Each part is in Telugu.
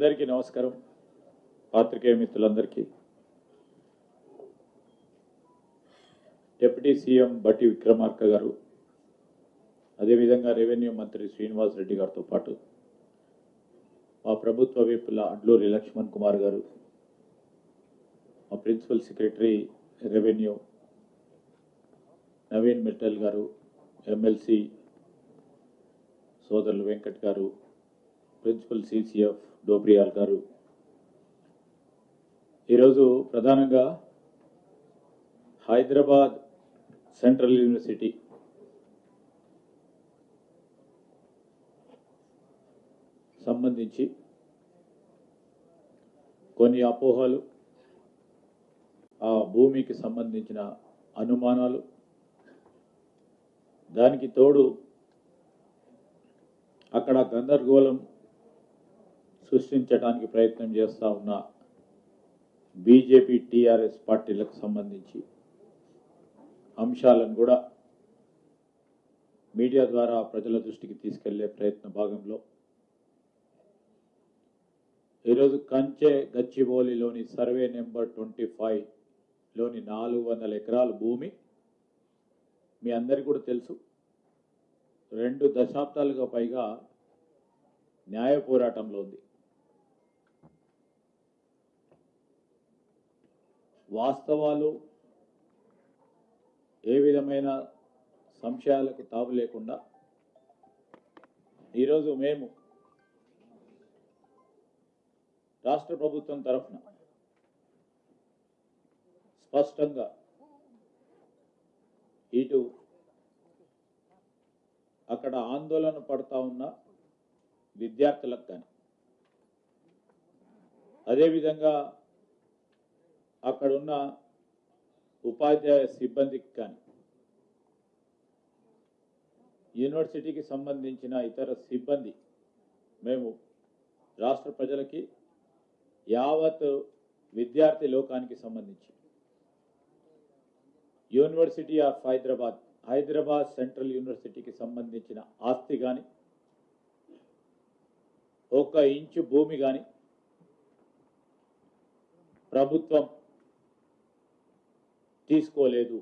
అందరికీ నమస్కారం. పాత్రికేయ మిత్రులందరికీ డిప్యూటీ సీఎం బట్టి విక్రమార్క గారు, అదేవిధంగా రెవెన్యూ మంత్రి శ్రీనివాస్ రెడ్డి గారితో పాటు మా ప్రభుత్వ విప్పుల అడ్లూరి లక్ష్మణ్ కుమార్ గారు, మా principal secretary revenue Naveen Mittal గారు, ఎమ్మెల్సీ సోదరులు వెంకట్ గారు, ప్రిన్సిపల్ సిసిఎఫ్ డోబ్రియాల్ గారు, ఈరోజు ప్రధానంగా హైదరాబాద్ సెంట్రల్ యూనివర్సిటీ సంబంధించి కొన్ని అపోహలు, ఆ భూమికి సంబంధించిన అనుమానాలు, దానికి తోడు అక్కడ గందరగోళం సృష్టించడానికి ప్రయత్నం చేస్తూ ఉన్న బీజేపీ టీఆర్ఎస్ పార్టీలకు సంబంధించి అంశాలను కూడా మీడియా ద్వారా ప్రజల దృష్టికి తీసుకెళ్లే ప్రయత్న భాగంలో ఈరోజు కంచె గచ్చిబౌలిలోని సర్వే నెంబర్ 25లోని 400 ఎకరాల భూమి మీ అందరికీ కూడా తెలుసు. 2 దశాబ్దాలుగా పైగా న్యాయ పోరాటంలో ఉంది. వాస్తవాలు ఏ విధమైన సంశయాలకు తావు లేకుండా ఈరోజు మేము రాష్ట్ర ప్రభుత్వం తరఫున స్పష్టంగా ఇటు అక్కడ ఆందోళన పడతా ఉన్న విద్యార్థులకు కానీ, అదేవిధంగా అక్కడున్న ఉపాధ్యాయ సిబ్బందికి కానీ, యూనివర్సిటీకి సంబంధించిన ఇతర సిబ్బంది, మేము రాష్ట్ర ప్రజలకి, యావత్ విద్యార్థి లోకానికి సంబంధించి యూనివర్సిటీ ఆఫ్ హైదరాబాద్ సెంట్రల్ యూనివర్సిటీకి సంబంధించిన ఆస్తి కానీ, 1 ఇంచు భూమి కానీ ప్రభుత్వం తీసుకోలేదు.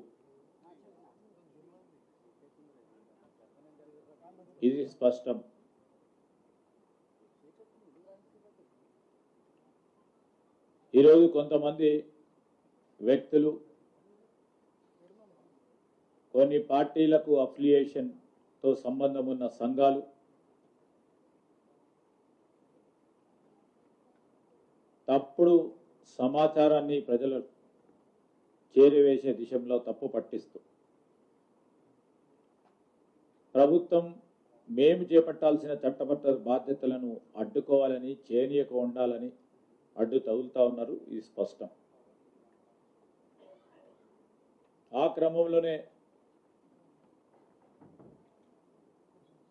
ఇది స్పష్టం. ఈరోజు కొంతమంది వ్యక్తులు, కొన్ని పార్టీలకు అఫిలియేషన్తో సంబంధం ఉన్న సంఘాలు తప్పుడు సమాచారాన్ని ప్రజలు చేరివేసే దిశలో తప్పు పట్టిస్తూ ప్రభుత్వం మేము చేపట్టాల్సిన చట్టబద్ధ బాధ్యతలను అడ్డుకోవాలని, చేయనీయక ఉండాలని అడ్డు తగులుతా ఉన్నారు. ఇది స్పష్టం. ఆ క్రమంలోనే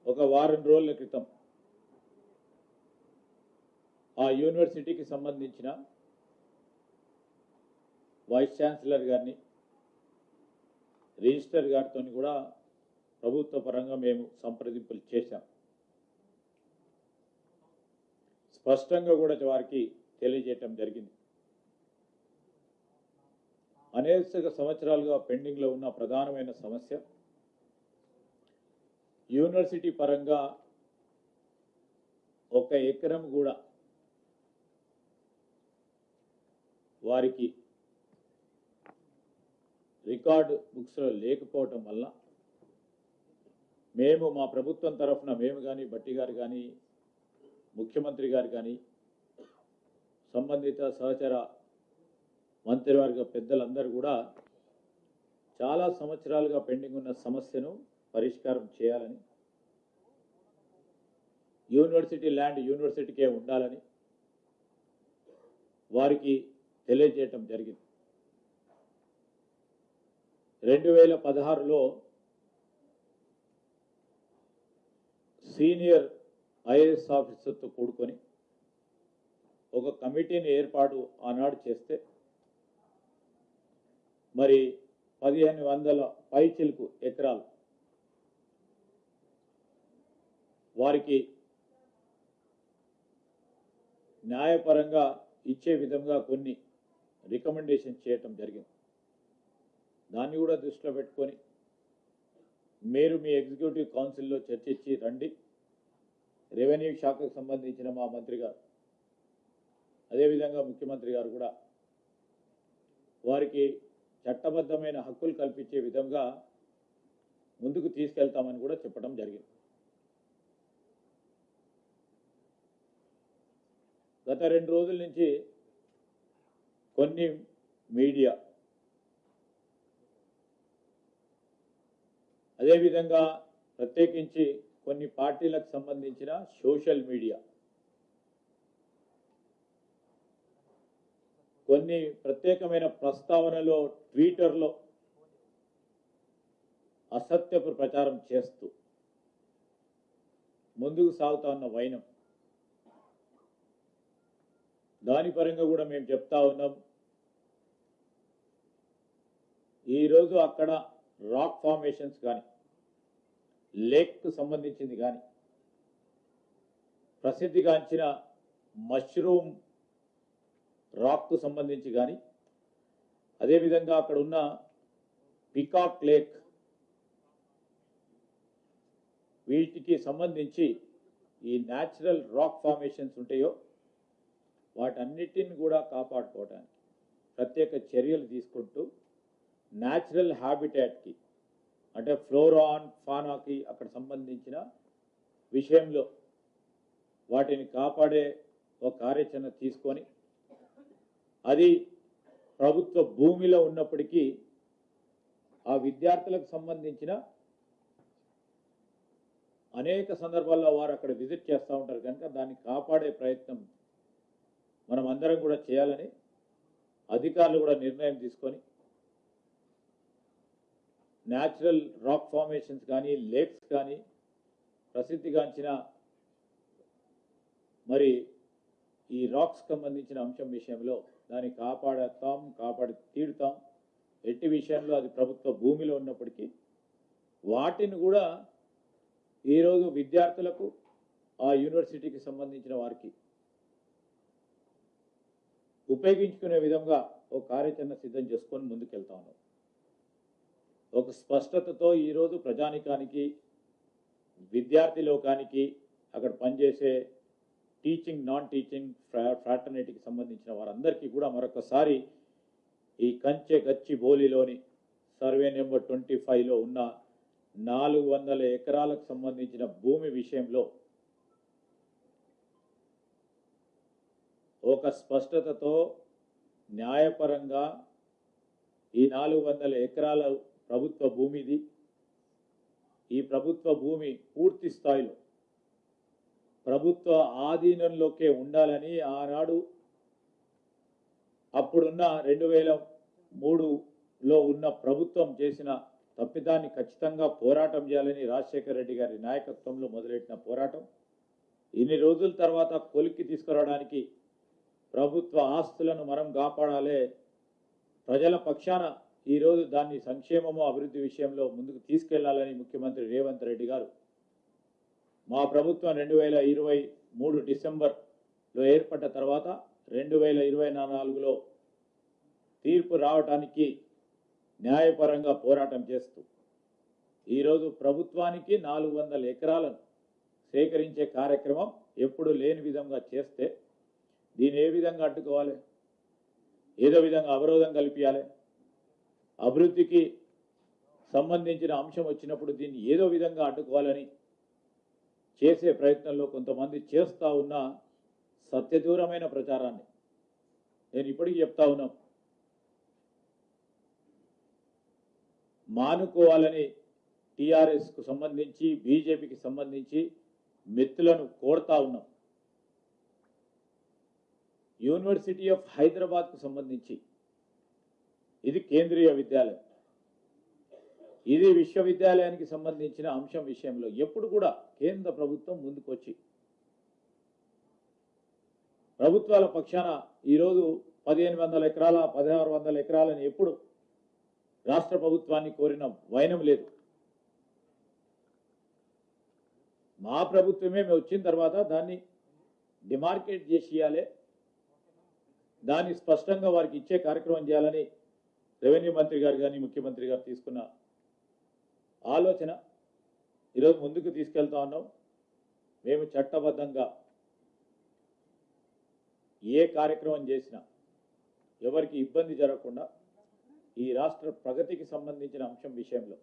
ఒక వారం రోజుల క్రితం ఆ యూనివర్సిటీకి సంబంధించిన వైస్ ఛాన్సలర్ గారిని, రిజిస్టర్ గారితో కూడా ప్రభుత్వ పరంగా మేము సంప్రదింపులు చేశాం. స్పష్టంగా కూడా వారికి తెలియజేయటం జరిగింది. అనేక సంవత్సరాలుగా పెండింగ్లో ఉన్న ప్రధానమైన సమస్య, యూనివర్సిటీ పరంగా 1 ఎకరం కూడా వారికి రికార్డు బుక్స్లో లేకపోవటం వల్ల మేము మా ప్రభుత్వం తరఫున మేము కానీ, బట్టి గారు కానీ, ముఖ్యమంత్రి గారు కానీ, సంబంధిత సహచర మంత్రివర్గ పెద్దలందరూ కూడా చాలా సంవత్సరాలుగా పెండింగ్ ఉన్న సమస్యను పరిష్కారం చేయాలని, యూనివర్సిటీ ల్యాండ్ యూనివర్సిటీకే ఉండాలని వారికి తెలియజేయటం జరిగింది. 2016లో సీనియర్ ఐఏఎస్ ఆఫీసర్తో కూడుకొని ఒక కమిటీని ఏర్పాటు ఆనాడు చేస్తే మరి 1500 పైచిలుకు ఎకరాలు వారికి న్యాయపరంగా ఇచ్చే విధంగా కొన్ని రికమెండేషన్ చేయటం జరిగింది. దాన్ని కూడా దృష్టిలో పెట్టుకొని మీరు మీ ఎగ్జిక్యూటివ్ కౌన్సిల్లో చర్చించి రండి. రెవెన్యూ శాఖకు సంబంధించిన మా మంత్రి గారు, అదేవిధంగా ముఖ్యమంత్రి గారు కూడా వారికి చట్టబద్ధమైన హక్కులు కల్పించే విధంగా ముందుకు తీసుకెళ్తామని కూడా చెప్పడం జరిగింది. గత 2 రోజుల నుంచి కొన్ని మీడియా, అదేవిధంగా ప్రత్యేకించి కొన్ని పార్టీలకు సంబంధించిన సోషల్ మీడియా కొన్ని ప్రత్యేకమైన ప్రస్తావనలో ట్విట్టర్లో అసత్యపు ప్రచారం చేస్తూ ముందుకు సాగుతా ఉన్న వైనం, దాని పరంగా కూడా మేము చెప్తా ఉన్నాం. ఈరోజు అక్కడ రాక్ ఫార్మేషన్స్ కానీ లేక్కు సంబంధించింది కానీ ప్రసిద్ధిగాంచిన మష్రూమ్ రాక్కు సంబంధించి కానీ అదేవిధంగా అక్కడ ఉన్న పికాక్ లేక్ వీటికి సంబంధించి ఈ న్యాచురల్ రాక్ ఫార్మేషన్స్ ఉంటాయో వాటన్నిటిని కూడా కాపాడుకోవడానికి ప్రత్యేక చర్యలు తీసుకుంటూ న్యాచురల్ హ్యాబిటాట్కి అంటే ఫ్లోరా అండ్ ఫానాకి అక్కడ సంబంధించిన విషయంలో వాటిని కాపాడే ఒక కార్యాచరణ తీసుకొని అది ప్రభుత్వ భూమిలో ఉన్నప్పటికీ ఆ విద్యార్థులకు సంబంధించిన అనేక సందర్భాల్లో వారు అక్కడ విజిట్ చేస్తూ ఉంటారు కనుక దాన్ని కాపాడే ప్రయత్నం మనం అందరం కూడా చేయాలని అధికారులు కూడా నిర్ణయం తీసుకొని న్యాచురల్ రాక్ ఫార్మేషన్స్ కానీ లేక్స్ కానీ ప్రసిద్ధిగాంచిన మరి ఈ రాక్స్ సంబంధించిన అంశం విషయంలో దాన్ని కాపాడి తీరుతాం. ఎట్టి విషయంలో అది ప్రభుత్వ భూమిలో ఉన్నప్పటికీ వాటిని కూడా ఈరోజు విద్యార్థులకు ఆ యూనివర్సిటీకి సంబంధించిన వారికి ఉపయోగించుకునే విధంగా ఒక కార్యాచరణ సిద్ధం చేసుకొని ముందుకెళ్తా ఉన్నాం. ఒక స్పష్టతతో ఈరోజు ప్రజానికానికి, విద్యార్థి లోకానికి, అక్కడ పనిచేసే టీచింగ్ నాన్ టీచింగ్ ఫ్రాటర్నిటీకి సంబంధించిన వారందరికీ కూడా మరొకసారి ఈ కంచె గచ్చిబౌలిలోని సర్వే నెంబర్ 25లో ఉన్న 400 ఎకరాలకు సంబంధించిన భూమి విషయంలో ఒక స్పష్టతతో న్యాయపరంగా ఈ 400 ఎకరాల ప్రభుత్వ భూమిది. ఈ ప్రభుత్వ భూమి పూర్తి స్థాయిలో ప్రభుత్వ ఆధీనంలోకే ఉండాలని ఆనాడు అప్పుడున్న 2003లో ఉన్న ప్రభుత్వం చేసిన తప్పిదాన్ని ఖచ్చితంగా పోరాటం చేయాలని రాజశేఖర రెడ్డి గారి నాయకత్వంలో మొదలెట్టిన పోరాటం ఇన్ని రోజుల తర్వాత కొలిక్కి తీసుకురావడానికి ప్రభుత్వ ఆస్తులను మనం కాపాడాలి, ప్రజల పక్షాన ఈరోజు దాన్ని సంక్షేమము అభివృద్ధి విషయంలో ముందుకు తీసుకెళ్లాలని ముఖ్యమంత్రి రేవంత్ రెడ్డి గారు మా ప్రభుత్వం 2023 డిసెంబర్లో ఏర్పడ్డ తర్వాత 2024లో తీర్పు రావడానికి న్యాయపరంగా పోరాటం చేస్తూ ఈరోజు ప్రభుత్వానికి 400 ఎకరాలను సేకరించే కార్యక్రమం ఎప్పుడు లేని విధంగా చేస్తే దీన్ని ఏ విధంగా అడ్డుకోవాలి, ఏదో విధంగా అవరోధం కల్పించాలి, అభివృద్ధికి సంబంధించిన అంశం వచ్చినప్పుడు దీన్ని ఏదో విధంగా అడ్డుకోవాలని చేసే ప్రయత్నంలో కొంతమంది చేస్తూ ఉన్న సత్యదూరమైన ప్రచారాన్ని నేను ఇప్పటికీ చెప్తా ఉన్నాం. మానుకోవాలని టీఆర్ఎస్కు సంబంధించి బీజేపీకి సంబంధించి మెత్తులను కోరుతా ఉన్నాం. యూనివర్సిటీ ఆఫ్ హైదరాబాద్కు సంబంధించి ఇది కేంద్రీయ విద్యాలయం, ఇది విశ్వవిద్యాలయానికి సంబంధించిన అంశం విషయంలో ఎప్పుడు కూడా కేంద్ర ప్రభుత్వం ముందుకొచ్చి ప్రభుత్వాల పక్షాన ఈరోజు 1500 ఎకరాల 1600 ఎకరాలని ఎప్పుడు రాష్ట్ర ప్రభుత్వాన్ని కోరిన వైనం లేదు. మా ప్రభుత్వమే మేము వచ్చిన తర్వాత దాన్ని డిమార్కేట్ చేసి ఇవ్వాలి, దాన్ని స్పష్టంగా వారికి ఇచ్చే కార్యక్రమం చేయాలని రెవెన్యూ మంత్రి గారు కానీ ముఖ్యమంత్రి గారు తీసుకున్న ఆలోచన ఈరోజు ముందుకు తీసుకెళ్తా ఉన్నాం. మేము చట్టబద్ధంగా ఏ కార్యక్రమం చేసినా ఎవరికి ఇబ్బంది జరగకుండా ఈ రాష్ట్ర ప్రగతికి సంబంధించిన అంశం విషయంలో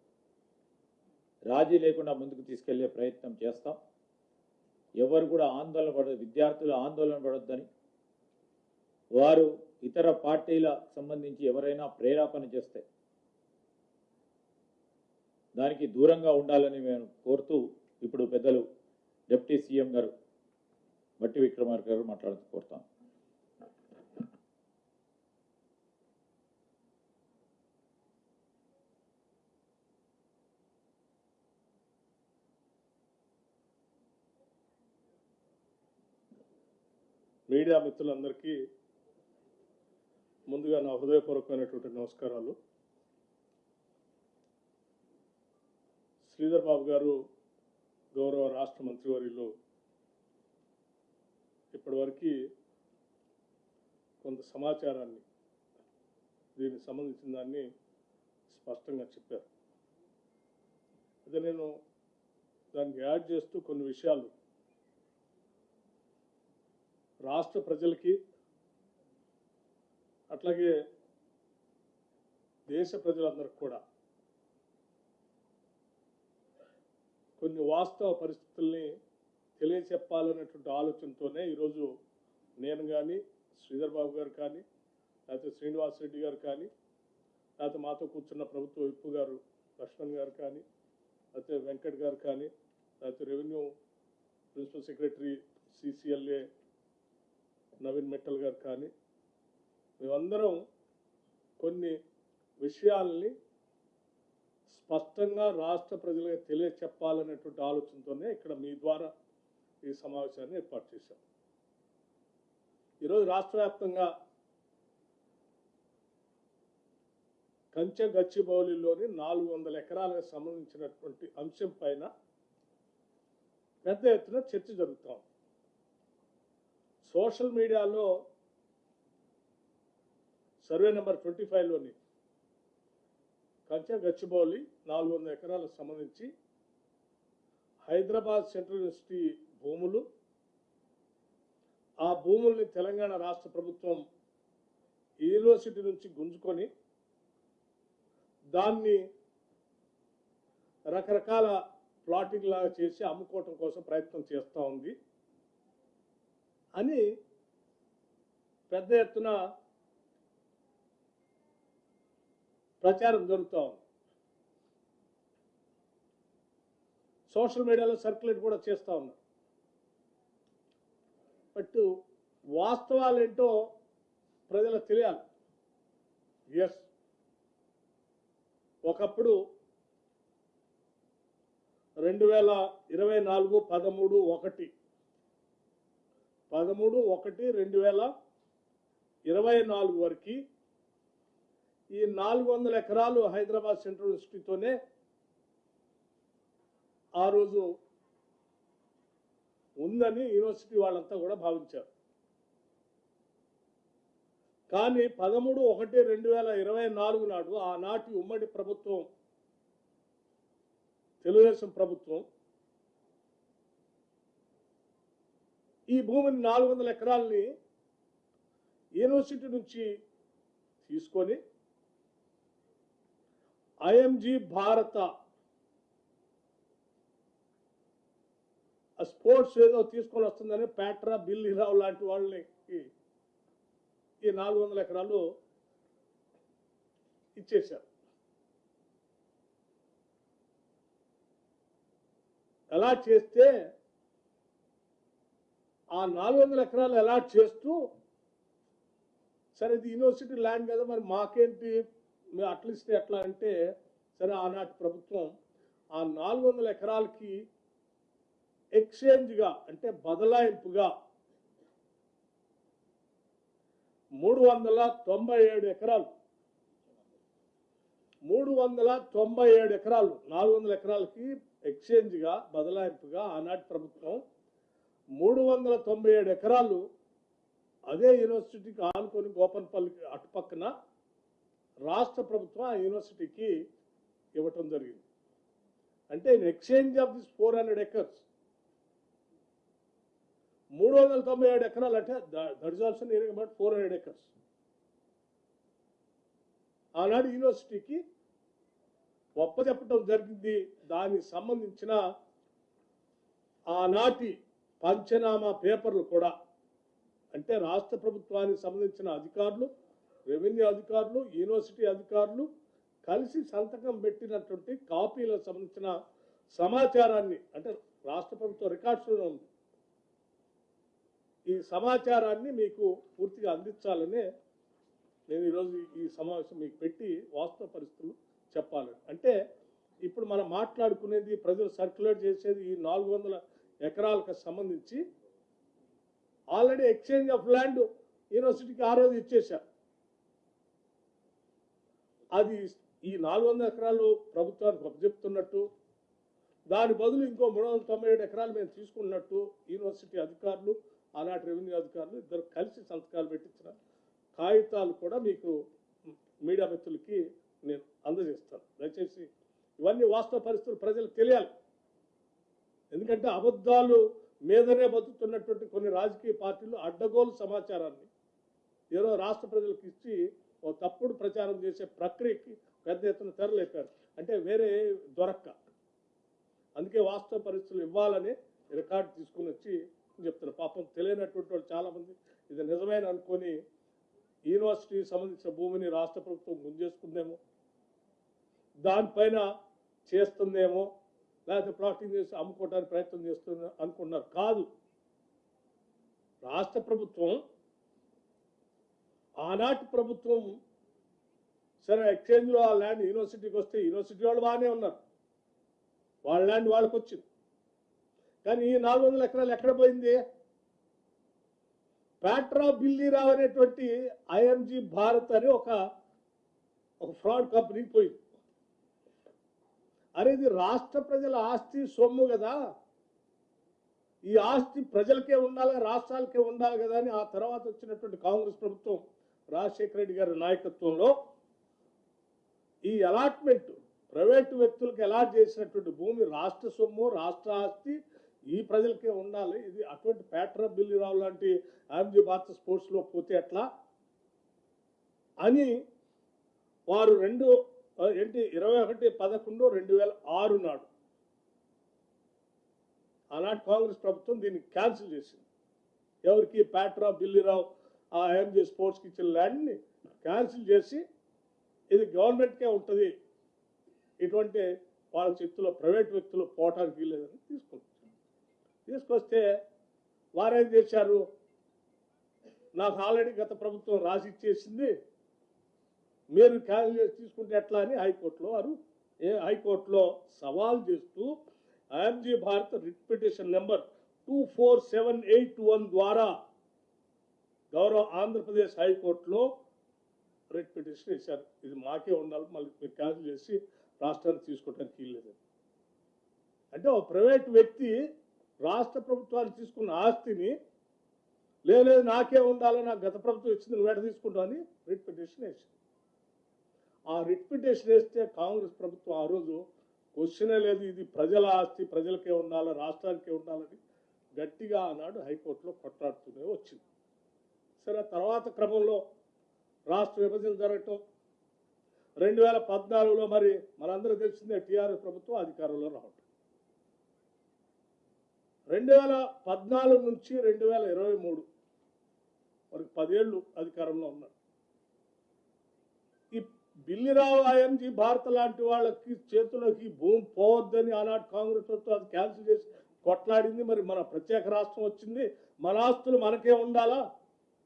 రాజీ లేకుండా ముందుకు తీసుకెళ్లే ప్రయత్నం చేస్తాం. ఎవరు కూడా ఆందోళన పడదు, విద్యార్థులు ఆందోళన పడొద్దని, వారు ఇతర పార్టీలకు సంబంధించి ఎవరైనా ప్రేరేపణ చేస్తే దానికి దూరంగా ఉండాలని మేము కోరుతూ ఇప్పుడు పెద్దలు డిప్యూటీ సీఎం గారు బట్టి విక్రమార్క గారు మాట్లాడుతూ కోరుతాం. మీడియా మిత్రులందరికీ ముందుగా నా హృదయపూర్వకమైనటువంటి నమస్కారాలు. శ్రీధర్ బాబు గారు గౌరవ రాష్ట్ర మంత్రివర్యులు ఇప్పటివరకు కొంత సమాచారాన్ని దీనికి సంబంధించిన దాన్ని స్పష్టంగా చెప్పారు. అదే నేను దాన్ని యాడ్ చేస్తూ కొన్ని విషయాలు రాష్ట్ర ప్రజలకి అట్లాగే దేశ ప్రజలందరికీ కూడా కొన్ని వాస్తవ పరిస్థితుల్ని తెలియచెప్పాలనేటువంటి ఆలోచనతోనే ఈరోజు నేను కానీ శ్రీధర్ బాబు గారు కానీ లేకపోతే శ్రీనివాస్ రెడ్డి గారు కానీ లేకపోతే మాతో కూర్చున్న ప్రభుత్వ విప్పు గారు లక్ష్మణ్ గారు కానీ లేకపోతే వెంకట్ గారు కానీ లేకపోతే revenue principal secretary CCLA Naveen Mittal గారు కానీ మేమందరం కొన్ని విషయాల్ని స్పష్టంగా రాష్ట్ర ప్రజలకు తెలియచెప్పాలనేటువంటి ఆలోచనతోనే ఇక్కడ మీ ద్వారా ఈ సమావేశాన్ని ఏర్పాటు చేశాం. ఈరోజు రాష్ట్ర వ్యాప్తంగా కంచె గచ్చిబౌలిలోని 400 ఎకరాలకు సంబంధించినటువంటి అంశం పైన పెద్ద ఎత్తున చర్చ జరుగుతాం. సోషల్ మీడియాలో సర్వే నెంబర్ 25లోని కంచె గచ్చిబౌలి 400 ఎకరాలకు సంబంధించి హైదరాబాద్ సెంట్రల్ యూనివర్సిటీ భూములు, ఆ భూముల్ని తెలంగాణ రాష్ట్ర ప్రభుత్వం యూనివర్సిటీ నుంచి గుంజుకొని దాన్ని రకరకాల ప్లాటింగ్ లాగా చేసి అమ్ముకోవటం కోసం ప్రయత్నం చేస్తూ ఉంది అని పెద్ద ఎత్తున ప్రచారం జరుగుతూ ఉంది. సోషల్ మీడియాలో సర్క్యులేట్ కూడా చేస్తూ ఉన్నారు. బట్ వాస్తవాలు ఏంటో ప్రజలకు తెలియాలి. ఎస్, ఒకప్పుడు 2024 13/1/2024 వరకు ఈ 400 ఎకరాలు హైదరాబాద్ సెంట్రల్ యూనివర్సిటీతోనే ఆ రోజు ఉందని యూనివర్సిటీ వాళ్ళంతా కూడా భావించారు. కానీ 13/1/2024 నాడు ఆనాటి ఉమ్మడి ప్రభుత్వం, తెలుగుదేశం ప్రభుత్వం, ఈ భూమిని 400 ఎకరాలని యూనివర్సిటీ నుంచి తీసుకొని ఐఎంజీ భారత స్పోర్ట్స్ ఏదో తీసుకొని వస్తుందని ప్యాట్రా, బిల్లీరావు లాంటి వాళ్ళని ఈ 400 ఎకరాలు ఇచ్చేశారు. అలాట్ చేస్తే ఆ 400 ఎకరాలు అలాట్ చేస్తూ, సరే ఇది యూనివర్సిటీ ల్యాండ్ కదా మరి మాకేంటి, మేము అట్లీస్ట్ ఎట్లా అంటే, సరే ఆనాటి ప్రభుత్వం ఆ 400 ఎకరాలకి ఎక్స్చేంజ్గా అంటే బదలాయింపుగా 397 ఎకరాలు 400 ఎకరాలకి ఎక్స్చేంజ్గా బదలాయింపుగా ఆనాటి ప్రభుత్వం 397 ఎకరాలు అదే యూనివర్సిటీకి ఆనుకొని గోపన్పల్లికి అటుపక్కన రాష్ట్ర ప్రభుత్వం ఆ యూనివర్సిటీకి ఇవ్వటం జరిగింది. అంటే in exchange of this 400 acres 397 ఎకరాలు అంటే that is also nearing about 400 acres ఆనాడు యూనివర్సిటీకి ఒప్పచెప్పటం జరిగింది. దానికి సంబంధించిన ఆనాటి పంచనామా పేపర్లు కూడా, అంటే రాష్ట్ర ప్రభుత్వానికి సంబంధించిన అధికారులు, రెవెన్యూ అధికారులు, యూనివర్సిటీ అధికారులు కలిసి సంతకం పెట్టినటువంటి కాపీలకు సంబంధించిన సమాచారాన్ని, అంటే రాష్ట్ర ప్రభుత్వ రికార్డ్స్లో ఉంది, ఈ సమాచారాన్ని మీకు పూర్తిగా అందించాలనే నేను ఈరోజు ఈ సమావేశం మీకు పెట్టి వాస్తవ పరిస్థితులు చెప్పాలని. అంటే ఇప్పుడు మనం మాట్లాడుకునేది, ప్రజలు సర్క్యులేట్ చేసేది ఈ 400 ఎకరాలకు సంబంధించి ఆల్రెడీ ఎక్స్చేంజ్ ఆఫ్ ల్యాండ్ యూనివర్సిటీకి ఆ రోజు ఇచ్చేశారు. అది ఈ 400 ఎకరాలు ప్రభుత్వానికి అప్పచెప్తున్నట్టు, దాని బదులు ఇంకో 397 ఎకరాలు మేము తీసుకున్నట్టు యూనివర్సిటీ అధికారులు, ఆనాటి రెవెన్యూ అధికారులు ఇద్దరు కలిసి సంతకాలు పెట్టించిన కాగితాలు కూడా మీకు మీడియా మిత్రులకి నేను అందజేస్తాను. దయచేసి ఇవన్నీ వాస్తవ పరిస్థితులు ప్రజలకు తెలియాలి. ఎందుకంటే అబద్ధాలు మీదనే బతుకుతున్నటువంటి కొన్ని రాజకీయ పార్టీలు అడ్డగోలు సమాచారాన్ని ఏదో రాష్ట్ర ప్రజలకు ఇచ్చి ఓ తప్పుడు ప్రచారం చేసే ప్రక్రియకి పెద్ద ఎత్తున తెరలేపారు. అంటే వేరే దొరక్క, అందుకే వాస్తవ పరిస్థితులు ఇవ్వాలని రికార్డు తీసుకుని వచ్చి చెప్తున్నారు. పాపం తెలియనటువంటి వాళ్ళు చాలామంది ఇది నిజమైన అనుకొని యూనివర్సిటీకి సంబంధించిన భూమిని రాష్ట్ర ప్రభుత్వం గుంజేసుకుందేమో, దానిపైన చేస్తుందేమో, లేకపోతే ప్లాటింగ్ చేసి అమ్ముకోవడానికి ప్రయత్నం చేస్తుంది అనుకున్నారు. కాదు, రాష్ట్ర ప్రభుత్వం, ఆనాటి ప్రభుత్వం సరే ఎక్స్చేంజ్లో ఆ ల్యాండ్ యూనివర్సిటీకి వస్తే యూనివర్సిటీ వాళ్ళు బాగానే ఉన్నారు, వాళ్ళ ల్యాండ్ వాళ్ళకి వచ్చింది. కానీ ఈ 400 ఎకరాలు ఎక్కడ పోయింది? ప్యాట్రా బిల్లీరావు అనేటువంటి ఐఎంజీ భారత్ అని ఒక ఫ్రాడ్ కంపెనీకి పోయింది. అరే ఇది రాష్ట్ర ప్రజల ఆస్తి, సొమ్ము కదా, ఈ ఆస్తి ప్రజలకే ఉండాలి, రాష్ట్రాలకే ఉండాలి కదా అని ఆ తర్వాత వచ్చినటువంటి కాంగ్రెస్ ప్రభుత్వం, రాజశేఖర రెడ్డి గారి నాయకత్వంలో ఈ అలాట్మెంట్ ప్రైవేటు వ్యక్తులకు అలాట్ చేసినటువంటి భూమి రాష్ట్ర సొమ్ము, రాష్ట్ర ఆస్తి, ఈ ప్రజలకే ఉండాలి. ఇది అటువంటి ప్యాట్రా బిల్లీరావు లాంటి ఐఎంజీ భారత స్పోర్ట్స్లో పోతే ఎట్లా అని వారు 21/11/2006 నాడు ఆనాటి కాంగ్రెస్ ప్రభుత్వం దీన్ని క్యాన్సిల్ చేసింది. ఎవరికి? ప్యాట్రా బిల్లీరావు ఆ ఐఎంజీ స్పోర్ట్స్కి ఇచ్చిన ల్యాండ్ని క్యాన్సిల్ చేసి ఇది గవర్నమెంట్కే ఉంటుంది, ఇటువంటి వాళ్ళ చేతిలో ప్రైవేట్ వ్యక్తులు పోవటానికి వీల్లేదని తీసుకొస్తే వారేం చేశారు? నాకు ఆల్రెడీ గత ప్రభుత్వం రాసి ఇచ్చేసింది, మీరు క్యాన్సిల్ చేసి తీసుకుంటే ఎట్లా అని హైకోర్టులో సవాల్ చేస్తూ IMG Bharat writ petition number 24781 ద్వారా గౌరవ ఆంధ్రప్రదేశ్ హైకోర్టులో రిట్ పిటిషన్ ఇచ్చారు. ఇది మాకే ఉండాలి, మళ్ళీ మీరు క్యాన్సిల్ చేసి రాష్ట్రానికి తీసుకోవడానికి వీల్లేదని. అంటే ఒక ప్రైవేట్ వ్యక్తి రాష్ట్ర ప్రభుత్వాన్ని తీసుకున్న ఆస్తిని లేదు నాకే ఉండాలి, నాకు గత ప్రభుత్వం ఇచ్చింది, నువ్వు ఎట తీసుకుంటావు అని రిట్ పిటిషన్ వేసింది. ఆ రిట్ పిటిషన్ వేస్తే కాంగ్రెస్ ప్రభుత్వం ఆ రోజు క్వశ్చనే లేదు, ఇది ప్రజల ఆస్తి, ప్రజలకే ఉండాలి, రాష్ట్రానికే ఉండాలని గట్టిగా ఆనాడు హైకోర్టులో కొట్లాడుతూనే వచ్చింది. సరే, తర్వాత క్రమంలో రాష్ట్ర విభజన జరగటం, 2014లో మరి మనందరూ తెలిసిందే టీఆర్ఎస్ ప్రభుత్వం అధికారంలో రావటం, 2014 నుంచి 2023 వరకు 10 ఏళ్ళు అధికారంలో ఉన్నారు. ఈ బిల్లీరావు ఐఎంజీ భారత్ లాంటి వాళ్ళకి చేతులకి భూమి పోవద్దని ఆనాడు కాంగ్రెస్ ప్రభుత్వం అది క్యాన్సిల్ చేసి కొట్లాడింది. మరి మన ప్రత్యేక రాష్ట్రం వచ్చింది, మన ఆస్తులు మనకే ఉండాలా,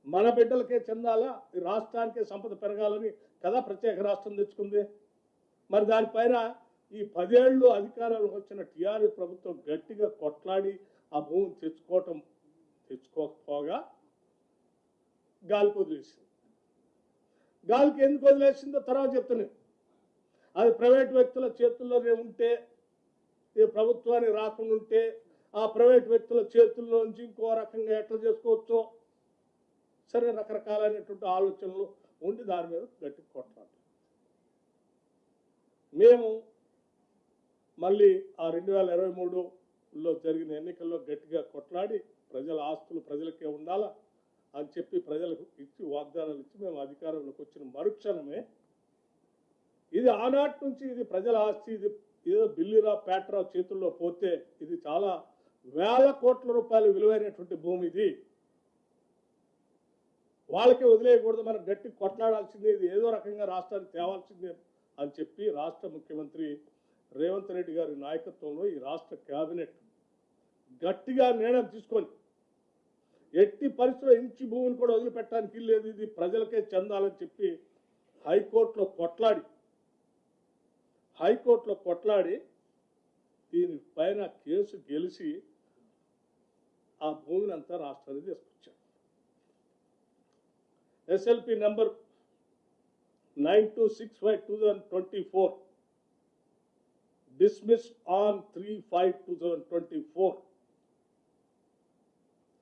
మన బిడ్డలకే చెందాలా, ఈ రాష్ట్రానికే సంపద పెరగాలని కదా ప్రత్యేక రాష్ట్రం తెచ్చుకుంది. మరి దానిపైన ఈ 10 ఏళ్ళు అధికారంలోకి వచ్చిన టీఆర్ఎస్ ప్రభుత్వం గట్టిగా కొట్లాడి ఆ భూమిని తెచ్చుకోకపోగా గాలికి వదిలేసింది. గాలికి ఎందుకు వదిలేసిందో తర్వాత చెప్తున్నాను. అది ప్రైవేట్ వ్యక్తుల చేతుల్లోనే ఉంటే, ఈ ప్రభుత్వానికి రాకుండా ఉంటే ఆ ప్రైవేట్ వ్యక్తుల చేతుల్లో నుంచి ఇంకో రకంగా ఎట్లా చేసుకోవచ్చో సరే రకరకాలైనటువంటి ఆలోచనలు ఉండి దాని మీద గట్టి కొట్లాడు. మేము మళ్ళీ ఆ 2023లో జరిగిన ఎన్నికల్లో గట్టిగా కొట్లాడి ప్రజల ఆస్తులు ప్రజలకే ఉండాలా అని చెప్పి ప్రజలకు ఇచ్చి వాగ్దానాలు ఇచ్చి మేము అధికారంలోకి వచ్చిన మరుక్షణమే ఇది ఆనాటి నుంచి ఇది ప్రజల ఆస్తి, ఇది ఏదో బిల్లిరా పేట్రా చేతుల్లో పోతే ఇది చాలా వేల కోట్ల రూపాయలు విలువైనటువంటి భూమి, ఇది వాళ్ళకే వదిలేయకూడదు, మనం గట్టి కొట్లాడాల్సిందే, ఇది ఏదో రకంగా రాష్ట్రానికి తేవాల్సిందే అని చెప్పి రాష్ట్ర ముఖ్యమంత్రి రేవంత్ రెడ్డి గారి నాయకత్వంలో ఈ రాష్ట్ర కేబినెట్ గట్టిగా నిర్ణయం తీసుకొని ఎట్టి పరిస్థితుల్లో ఇంచి భూమిని కూడా వదిలిపెట్టడానికి లేదు, ఇది ప్రజలకే చెందాలని చెప్పి హైకోర్టులో కొట్లాడి దీనిపైన కేసు గెలిచి ఆ భూమిని అంతా రాష్ట్రానికి తీసుకొచ్చారు. ఎస్ఎల్పి నెంబర్ 9265/2024 dismissed on 3/5/2024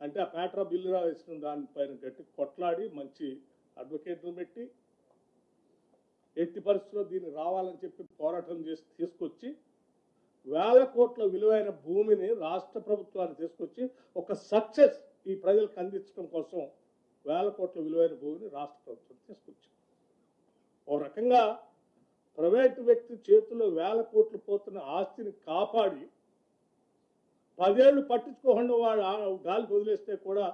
అంటే ఆ పేట్రా బిల్లురా వేసిన దానిపైన గట్టి కొట్లాడి మంచి అడ్వకేట్ను పెట్టి ఎట్టి పరిస్థితుల్లో దీన్ని రావాలని చెప్పి పోరాటం చేసి తీసుకొచ్చి వేల కోట్ల విలువైన భూమిని రాష్ట్ర ప్రభుత్వాన్ని తీసుకొచ్చి ఒక సక్సెస్ ఈ ప్రజలకు అందించడం కోసం వేల కోట్ల విలువైన భూమిని రాష్ట్ర ప్రభుత్వం తీసుకొచ్చింది. ఓ రకంగా ప్రైవేటు వ్యక్తి చేతుల్లో వేల కోట్లు పోతున్న ఆస్తిని కాపాడి 10 ఏళ్ళు పట్టించుకోకుండా వాడు గాలికి వదిలేస్తే కూడా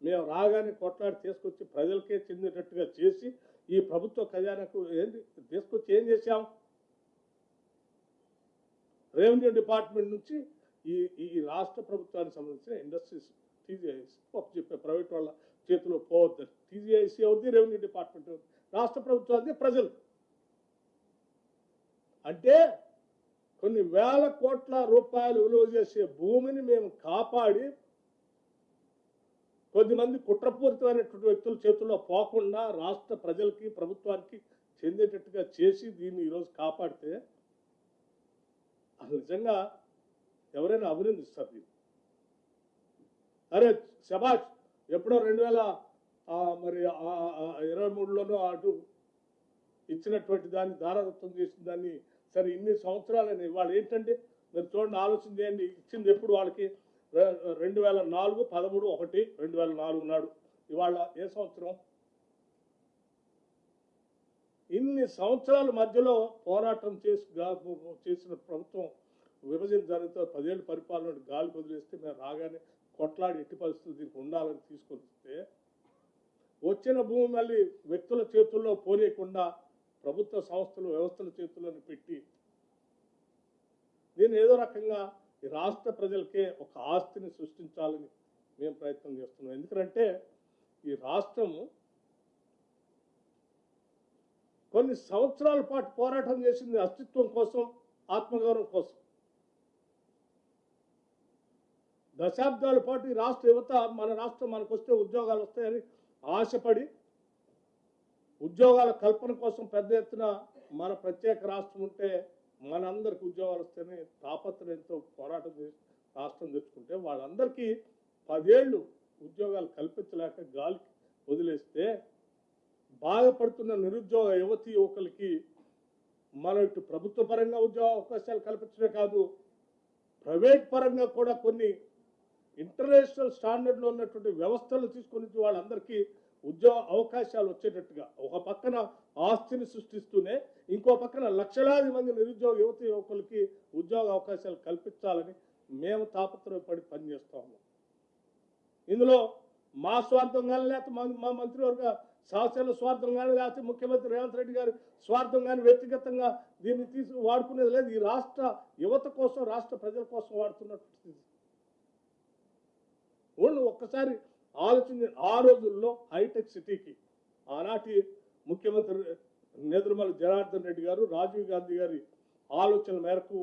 మేము రాగానే కొట్లాడి తీసుకొచ్చి ప్రజలకే చెందేటట్టుగా చేసి ఈ ప్రభుత్వ ఖజానాకు తీసుకొచ్చి ఏం చేశాం, రెవెన్యూ డిపార్ట్మెంట్ నుంచి ఈ రాష్ట్ర ప్రభుత్వానికి సంబంధించిన ఇండస్ట్రీస్ టీజీఐసి చెప్పే ప్రైవేట్ వాళ్ళ చేతిలో పోవద్దు. టీజీఐసి ఎవరిది? Revenue department. రాష్ట్ర ప్రభుత్వానికి ప్రజలు. అంటే కొన్ని వేల కోట్ల రూపాయలు విలువ చేసే భూమిని మేము కాపాడి కొద్దిమంది కుట్రపూరితమైనటువంటి వ్యక్తుల చేతుల్లో పోకుండా రాష్ట్ర ప్రజలకి ప్రభుత్వానికి చెందేటట్టుగా చేసి దీన్ని ఈరోజు కాపాడితే అసలు నిజంగా ఎవరైనా అభినందిస్తారు దీన్ని. అరే శబాష్, ఎప్పుడో 2023లోనో అటు ఇచ్చినటువంటి దాన్ని దారాదత్తం చేసిన దాన్ని సరే ఇన్ని సంవత్సరాలని వాళ్ళు ఏంటంటే మీరు చూడండి, ఆలోచన చేయండి, ఇచ్చింది ఎప్పుడు వాళ్ళకి 2004-13-1-2004 నాడు. ఇవాళ ఏ సంవత్సరం? ఇన్ని సంవత్సరాల మధ్యలో పోరాటం చేసిన ప్రభుత్వం విభజన జరిగితే 10 ఏళ్ళు పరిపాలన గాలి వదిలేస్తే మేము రాగానే కొట్లాడి ఎట్టి పరిస్థితులు దీనికి ఉండాలని తీసుకొస్తే వచ్చిన భూమి మళ్ళీ వ్యక్తుల చేతుల్లో పోనీయకుండా ప్రభుత్వ సంస్థలు వ్యవస్థల చేతుల్లోని పెట్టి దీన్ని ఏదో రకంగా ఈ రాష్ట్ర ప్రజలకే ఒక ఆస్తిని సృష్టించాలని మేము ప్రయత్నం చేస్తున్నాం. ఎందుకంటే ఈ రాష్ట్రము కొన్ని సంవత్సరాల పాటు పోరాటం చేసింది అస్తిత్వం కోసం, ఆత్మగౌరవం కోసం. దశాబ్దాల పాటు ఈ రాష్ట్ర యువత మన రాష్ట్రం మనకు వస్తే ఉద్యోగాలు వస్తాయని ఆశపడి ఉద్యోగాల కల్పన కోసం పెద్ద ఎత్తున మన ప్రత్యేక రాష్ట్రం ఉంటే మనందరికి ఉద్యోగాలు వస్తేనే తాపత్రయంతో పోరాటం చేసి రాష్ట్రం తెచ్చుకుంటే వాళ్ళందరికీ 10 ఏళ్ళు ఉద్యోగాలు కల్పించలేక గాలికి వదిలేస్తే బాధపడుతున్న నిరుద్యోగ యువతీ యువకులకి మనం ఇటు ప్రభుత్వ పరంగా ఉద్యోగ అవకాశాలు కల్పించడమే కాదు, ప్రైవేట్ పరంగా కూడా కొన్ని ఇంటర్నేషనల్ స్టాండర్డ్లో ఉన్నటువంటి వ్యవస్థలు తీసుకొని వాళ్ళందరికీ ఉద్యోగ అవకాశాలు వచ్చేటట్టుగా ఒక పక్కన ఆస్తిని సృష్టిస్తూనే ఇంకో పక్కన లక్షలాది మంది నిరుద్యోగ యువత యువకులకి ఉద్యోగ అవకాశాలు కల్పించాలని మేము తాపత్రయపడి పనిచేస్తా ఉన్నాం. ఇందులో మా స్వార్థం కానీ లేకపోతే మా మంత్రివర్గ శాసన స్వార్థం కానీ లేకపోతే ముఖ్యమంత్రి రేవంత్ రెడ్డి గారి స్వార్థం కానీ వ్యక్తిగతంగా దీన్ని వాడుకునేది లేదు. ఈ రాష్ట్ర యువత కోసం, రాష్ట్ర ప్రజల కోసం వాడుతున్నట్టు ఒక్కసారి ఆలోచన. ఆ రోజుల్లో హైటెక్ సిటీకి ఆనాటి ముఖ్యమంత్రి నేదురుమల్లి జనార్దన్ రెడ్డి గారు, రాజీవ్ గాంధీ గారి ఆలోచన మేరకు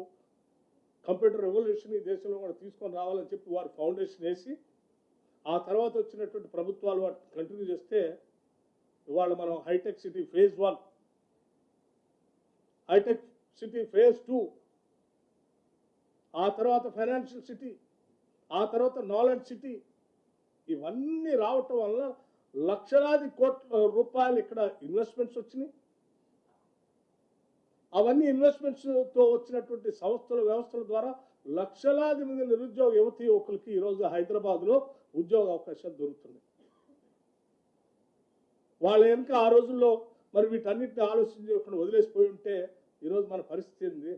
కంప్యూటర్ రెవల్యూషన్ ఈ దేశంలో కూడా తీసుకొని రావాలని చెప్పి వారు ఫౌండేషన్ వేసి ఆ తర్వాత వచ్చినటువంటి ప్రభుత్వాలు వాటి కంటిన్యూ చేస్తే ఇవాళ మనం హైటెక్ సిటీ ఫేజ్ 1, హైటెక్ సిటీ ఫేజ్ 2, ఆ తర్వాత ఫైనాన్షియల్ సిటీ, ఆ తర్వాత నాలెడ్జ్ సిటీ, ఇవన్నీ రావటం వల్ల లక్షలాది కోట్ల రూపాయలు ఇక్కడ ఇన్వెస్ట్మెంట్స్ వచ్చినాయి. అవన్నీ ఇన్వెస్ట్మెంట్స్తో వచ్చినటువంటి సంస్థల వ్యవస్థల ద్వారా లక్షలాది మంది నిరుద్యోగ యువతి యువకులకి ఈరోజు హైదరాబాద్లో ఉద్యోగ అవకాశాలు దొరుకుతున్నాయి. వాళ్ళ వెనుక ఆ రోజుల్లో మరి వీటన్నిటిని ఆలోచించకుండా వదిలేసిపోయి ఉంటే ఈరోజు మన పరిస్థితి ఏంది?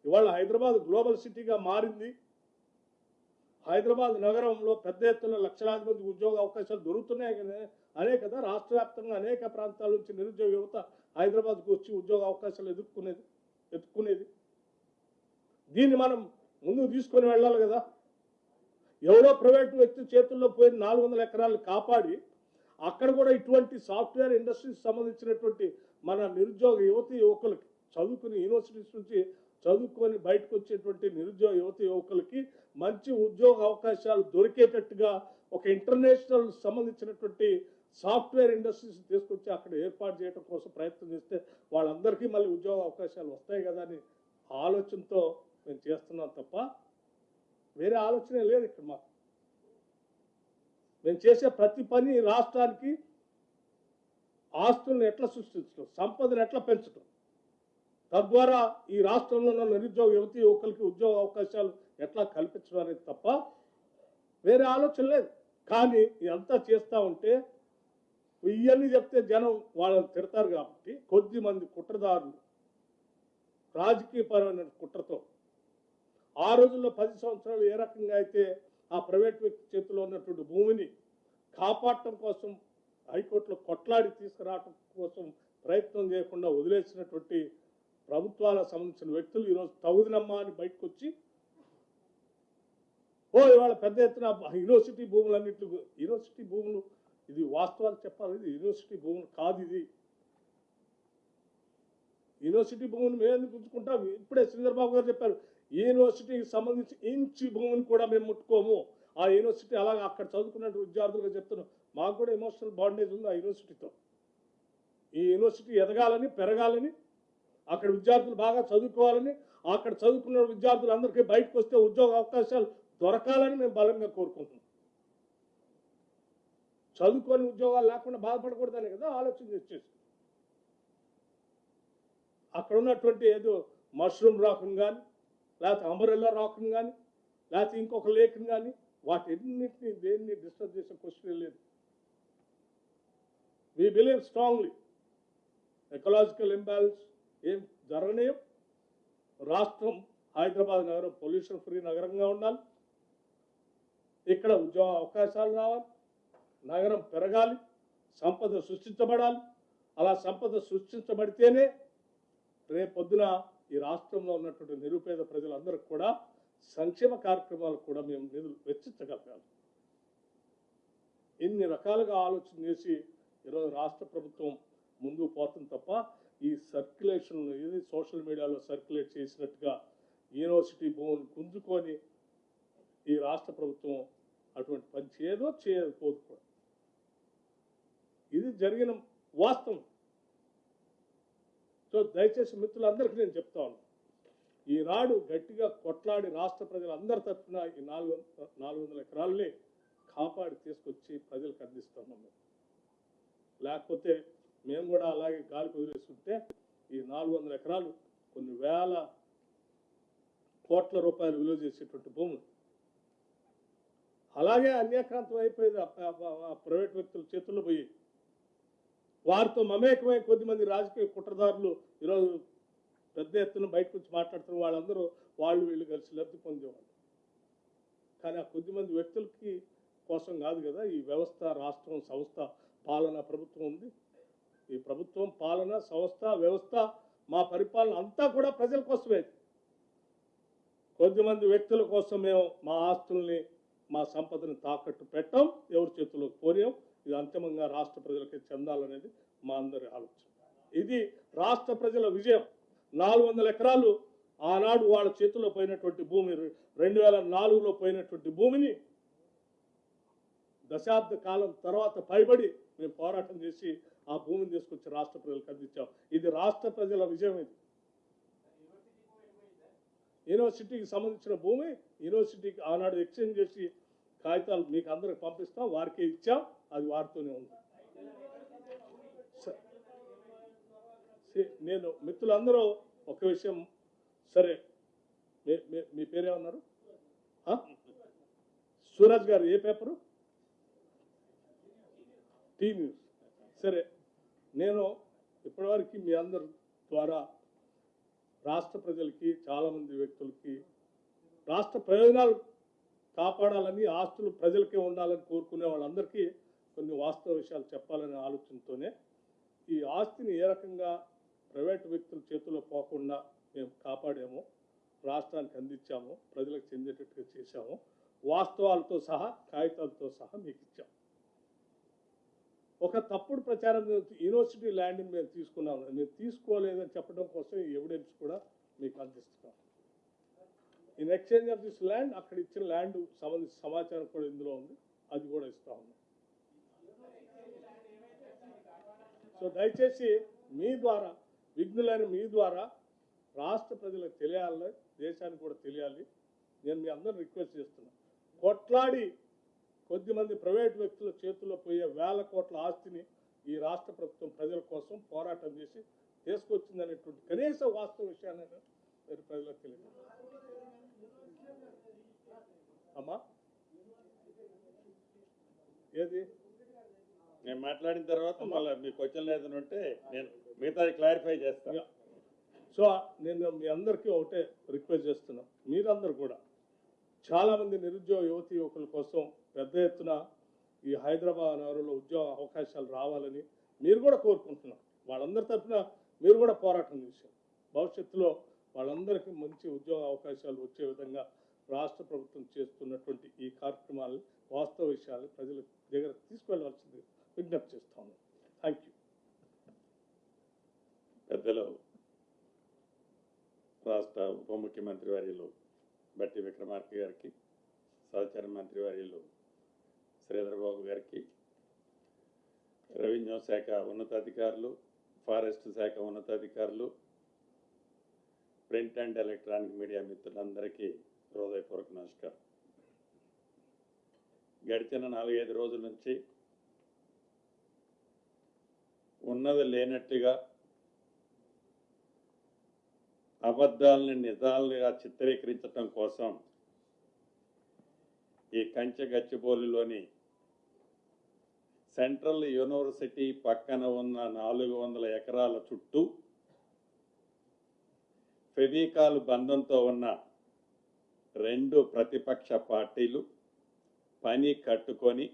ఇవాళ హైదరాబాద్ గ్లోబల్ సిటీగా మారింది. హైదరాబాద్ నగరంలో పెద్ద ఎత్తున లక్షలాది మంది ఉద్యోగ అవకాశాలు దొరుకుతున్నాయి కదా. కదా రాష్ట్ర వ్యాప్తంగా అనేక ప్రాంతాల నుంచి నిరుద్యోగ యువత హైదరాబాద్కు వచ్చి ఉద్యోగ అవకాశాలు ఎత్తుక్కునేది. దీన్ని మనం ముందుకు తీసుకొని వెళ్ళాలి కదా. ఎవరో ప్రైవేటు వ్యక్తి చేతుల్లో పోయిన 400 ఎకరాలు కాపాడి అక్కడ కూడా ఇటువంటి సాఫ్ట్వేర్ ఇండస్ట్రీకి సంబంధించినటువంటి మన నిరుద్యోగ యువతి యువకులకి చదువుకుని యూనివర్సిటీస్ నుంచి చదువుకొని బయటకు వచ్చేటువంటి నిరుద్యోగ యువతి యువకులకి మంచి ఉద్యోగ అవకాశాలు దొరికేటట్టుగా ఒక ఇంటర్నేషనల్ సంబంధించినటువంటి సాఫ్ట్వేర్ ఇండస్ట్రీస్ తీసుకొచ్చి అక్కడ ఏర్పాటు చేయడం కోసం ప్రయత్నం చేస్తే వాళ్ళందరికీ మళ్ళీ ఉద్యోగ అవకాశాలు వస్తాయి కదా అని ఆలోచనతో మేము చేస్తున్నాం తప్ప వేరే ఆలోచనే లేదు ఇక్కడ మాకు. మేము చేసే ప్రతి పని రాష్ట్రానికి ఆస్తులను ఎట్లా సృష్టించడం, సంపదను ఎట్లా పెంచడం, తద్వారా ఈ రాష్ట్రంలో ఉన్న నిరుద్యోగ యువతి యువకులకి ఉద్యోగ అవకాశాలు ఎట్లా కల్పించడం అనేది తప్ప వేరే ఆలోచన లేదు. కానీ ఇదంతా చేస్తూ ఉంటే ఇవన్నీ చెప్తే జనం వాళ్ళని తిడతారు కాబట్టి కొద్ది మంది కుట్రదారులు రాజకీయపరమైన కుట్రతో ఆ రోజుల్లో 10 సంవత్సరాలు ఏ రకంగా అయితే ఆ ప్రైవేట్ వ్యక్తి చేతిలో ఉన్నటువంటి భూమిని కాపాడటం కోసం హైకోర్టులో కొట్లాడి తీసుకురావటం కోసం ప్రయత్నం చేయకుండా వదిలేసినటువంటి ప్రభుత్వాలకు సంబంధించిన వ్యక్తులు ఈరోజు తగుదనమ్మా అని బయటకు వచ్చి ఇవాళ పెద్ద ఎత్తున యూనివర్సిటీ భూములన్నింటి యూనివర్సిటీ భూములు ఇది వాస్తవాలు చెప్పాలి. ఇది యూనివర్సిటీ భూములు కాదు. ఇది యూనివర్సిటీ భూమిని మేము ఎందుకు ఉంచుకుంటాం? ఇప్పుడే శ్రీధర్ బాబు గారు చెప్పారు, యూనివర్సిటీకి సంబంధించి ఇంచి భూమిని కూడా మేము ముట్టుకోము. ఆ యూనివర్సిటీ అలాగే అక్కడ చదువుకున్న విద్యార్థులుగా చెప్తున్నాం. మాకు కూడా ఎమోషనల్ బాండేజ్ ఉంది ఆ యూనివర్సిటీతో. ఈ యూనివర్సిటీ ఎదగాలని పెరగాలని అక్కడ విద్యార్థులు బాగా చదువుకోవాలని అక్కడ చదువుకున్న విద్యార్థులందరికీ బయటకు వస్తే ఉద్యోగ అవకాశాలు దొరకాలని మేము బలంగా కోరుకుంటున్నాం. చదువుకొని ఉద్యోగాలు లేకుండా బాధపడకూడదని కదా ఆలోచన చేసేసి అక్కడ ఉన్నటువంటి ఏదో మష్రూమ్ రాకుని కానీ లేకపోతే అంబరెల్లా రాకుని కానీ లేకపోతే ఇంకొక లేఖని కానీ వాటిన్నింటినీ దేన్ని డిస్టర్బ్ చేసే క్వశ్చన్ లేదు. We believe strongly ecological imbalance ఏం జరగనేయం. రాష్ట్రం హైదరాబాద్ నగరం పొల్యూషన్ ఫ్రీ నగరంగా ఉండాలి. ఇక్కడ ఉద్యోగ అవకాశాలు రావాలి, నగరం పెరగాలి, సంపద సృష్టించబడాలి. అలా సంపద సృష్టించబడితేనే రేపొద్దున ఈ రాష్ట్రంలో ఉన్నటువంటి నిరుపేద ప్రజలందరికీ కూడా సంక్షేమ కార్యక్రమాలు కూడా మేము నిధులు వెచ్చించగలగాలి. ఇన్ని రకాలుగా ఆలోచన చేసి ఈరోజు రాష్ట్ర ప్రభుత్వం ముందుకు పోతుంది తప్ప ఈ సర్క్యులేషన్ ఇది సోషల్ మీడియాలో సర్క్యులేట్ చేసినట్టుగా యూనివర్సిటీ భూమిని గుంజుకొని ఈ రాష్ట్ర ప్రభుత్వం అటువంటి పని చేయకపోదు కూడా. ఇది జరిగిన వాస్తవం. సో దయచేసి మిత్రులందరికీ నేను చెప్తా ఉన్నాను, ఈనాడు గట్టిగా కొట్లాడి రాష్ట్ర ప్రజలందరి తరఫున ఈ 400 ఎకరాలని కాపాడి తీసుకొచ్చి ప్రజలకు అందిస్తున్నాం. లేకపోతే మేము కూడా అలాగే గాలికి వదిలేస్తుంటే ఈ 400 ఎకరాలు కొన్ని వేల కోట్ల రూపాయలు విలువ చేసేటువంటి భూములు అలాగే అన్యాక్రాంతం అయిపోయేది. ప్రైవేట్ వ్యక్తుల చేతుల్లో పోయి వారితో మమేకమై కొద్దిమంది రాజకీయ కుట్రదారులు ఈరోజు పెద్ద ఎత్తున బయటకు వచ్చి మాట్లాడుతున్న వాళ్ళందరూ వాళ్ళు వీళ్ళు కలిసి లబ్ధి పొందేవాళ్ళు. కానీ ఆ కొద్దిమంది వ్యక్తులకి కోసం కాదు కదా ఈ వ్యవస్థ, రాష్ట్రం, సంస్థ, పాలన, ప్రభుత్వం ఉంది. ఈ ప్రభుత్వం, పాలన, సంస్థ, వ్యవస్థ, మా పరిపాలన అంతా కూడా ప్రజల కోసమే. కొద్దిమంది వ్యక్తుల కోసం మేము మా ఆస్తుల్ని, మా సంపదను తాకట్టు పెట్టాం, ఎవరి చేతుల్లో పోయాం. ఇది అంతిమంగా రాష్ట్ర ప్రజలకి చెందాలనేది మా అందరి ఆలోచన. ఇది రాష్ట్ర ప్రజల విజయం. 400 ఎకరాలు ఆనాడు వాళ్ళ చేతుల్లో పోయినటువంటి భూమి, 2004లో పోయినటువంటి భూమిని దశాబ్ద కాలం తర్వాత పైబడి మేము పోరాటం చేసి ఆ భూమిని తీసుకొచ్చి రాష్ట్ర ప్రజలకు అందించాం. ఇది రాష్ట్ర ప్రజల విజయం. ఇది యూనివర్సిటీకి సంబంధించిన భూమి యూనివర్సిటీకి ఆనాడు ఎక్స్చేంజ్ చేసి కాగితాలు మీకు అందరికి పంపిస్తాం, వారికి ఇచ్చాం. అది వాడుతూనే ఉంది. నేను మిత్రులందరూ ఒక విషయం, సరే మీ పేరేమన్నారు? సూరజ్ గారు ఏ పేపరు? Tea news. సరే, నేను ఇప్పటివరకు మీ అందరి ద్వారా రాష్ట్ర ప్రజలకి, చాలామంది వ్యక్తులకి రాష్ట్ర ప్రయోజనాలు కాపాడాలని, ఆస్తులు ప్రజలకే ఉండాలని కోరుకునే వాళ్ళందరికీ కొన్ని వాస్తవ విషయాలు చెప్పాలనే ఆలోచనతోనే ఈ ఆస్తిని ఏ రకంగా ప్రైవేటు వ్యక్తుల చేతుల్లో పోకుండా మేము కాపాడాము, రాష్ట్రానికి అందించాము, ప్రజలకు చెందేటట్టుగా చేశాము, వాస్తవాలతో సహా కాగితాలతో సహా మీకు ఇచ్చాము. ఒక తప్పుడు ప్రచారం, యూనివర్సిటీ ల్యాండ్ని మేము తీసుకున్నాము, మేము తీసుకోలేదని చెప్పడం కోసం ఈ ఎవిడెన్స్ కూడా మీకు అందిస్తున్నాం. In exchange of this land, అక్కడ ఇచ్చిన ల్యాండ్ సంబంధించిన సమాచారం కూడా ఇందులో ఉంది, అది కూడా ఇస్తా ఉన్నాం. సో దయచేసి మీ ద్వారా, విఘ్నులైన మీ ద్వారా రాష్ట్ర ప్రజలకు తెలియాలి, దేశానికి కూడా తెలియాలి. నేను మీ అందరిని రిక్వెస్ట్ చేస్తున్నాను, కొట్లాడి కొద్దిమంది ప్రైవేట్ వ్యక్తుల చేతుల్లో పోయే వేల కోట్ల ఆస్తిని ఈ రాష్ట్ర ప్రభుత్వం ప్రజల కోసం పోరాటం చేసి తీసుకొచ్చిందనేటువంటి కనీస వాస్తవ విషయాన్ని మీరు ప్రజలకు తెలియదు. అమ్మా ఏది నేను మాట్లాడిన తర్వాత మళ్ళీ మీ క్వశ్చన్ ఏదైనా ఉంటే నేను మిగతాది క్లారిఫై చేస్తాను. సో నేను మీ అందరికీ ఒకటే రిక్వెస్ట్ చేస్తున్నాను, మీరందరూ కూడా చాలామంది నిరుద్యోగ యువతి యువకుల కోసం పెద్ద ఎత్తున ఈ హైదరాబాద్ నగరంలో ఉద్యోగ అవకాశాలు రావాలని మీరు కూడా కోరుకుంటున్నారు. వాళ్ళందరి తరఫున మీరు కూడా పోరాటం చేశారు. భవిష్యత్తులో వాళ్ళందరికీ మంచి ఉద్యోగ అవకాశాలు వచ్చే విధంగా రాష్ట్ర ప్రభుత్వం చేస్తున్నటువంటి ఈ కార్యక్రమాలు, వాస్తవ విషయాలు ప్రజల దగ్గర తీసుకెళ్లవలసింది విజ్ఞప్తి చేస్తా ఉన్నాను. Thank you. పెద్దలు రాష్ట్ర ఉప ముఖ్యమంత్రి వర్యులు బట్టి విక్రమార్క గారికి, సహచర మంత్రి వర్యులు శ్రీధర్ బాబు గారికి, రెవెన్యూ శాఖ ఉన్నతాధికారులు, ఫారెస్ట్ శాఖ ఉన్నతాధికారులు, ప్రింట్ అండ్ ఎలక్ట్రానిక్ మీడియా మిత్రులందరికీ హృదయపూర్వక నమస్కారం. గడిచిన 4-5 రోజుల నుంచి ఉన్నది లేనట్టుగా అబద్ధాలని నిజాలుగా చిత్రీకరించడం కోసం ఈ కంచె గచ్చిబౌలిలోని సెంట్రల్ యూనివర్సిటీ పక్కన ఉన్న 400 ఎకరాల చుట్టూ ఫెవికాల్ బంధంతో ఉన్న 2 ప్రతిపక్ష పార్టీలు పని కట్టుకొని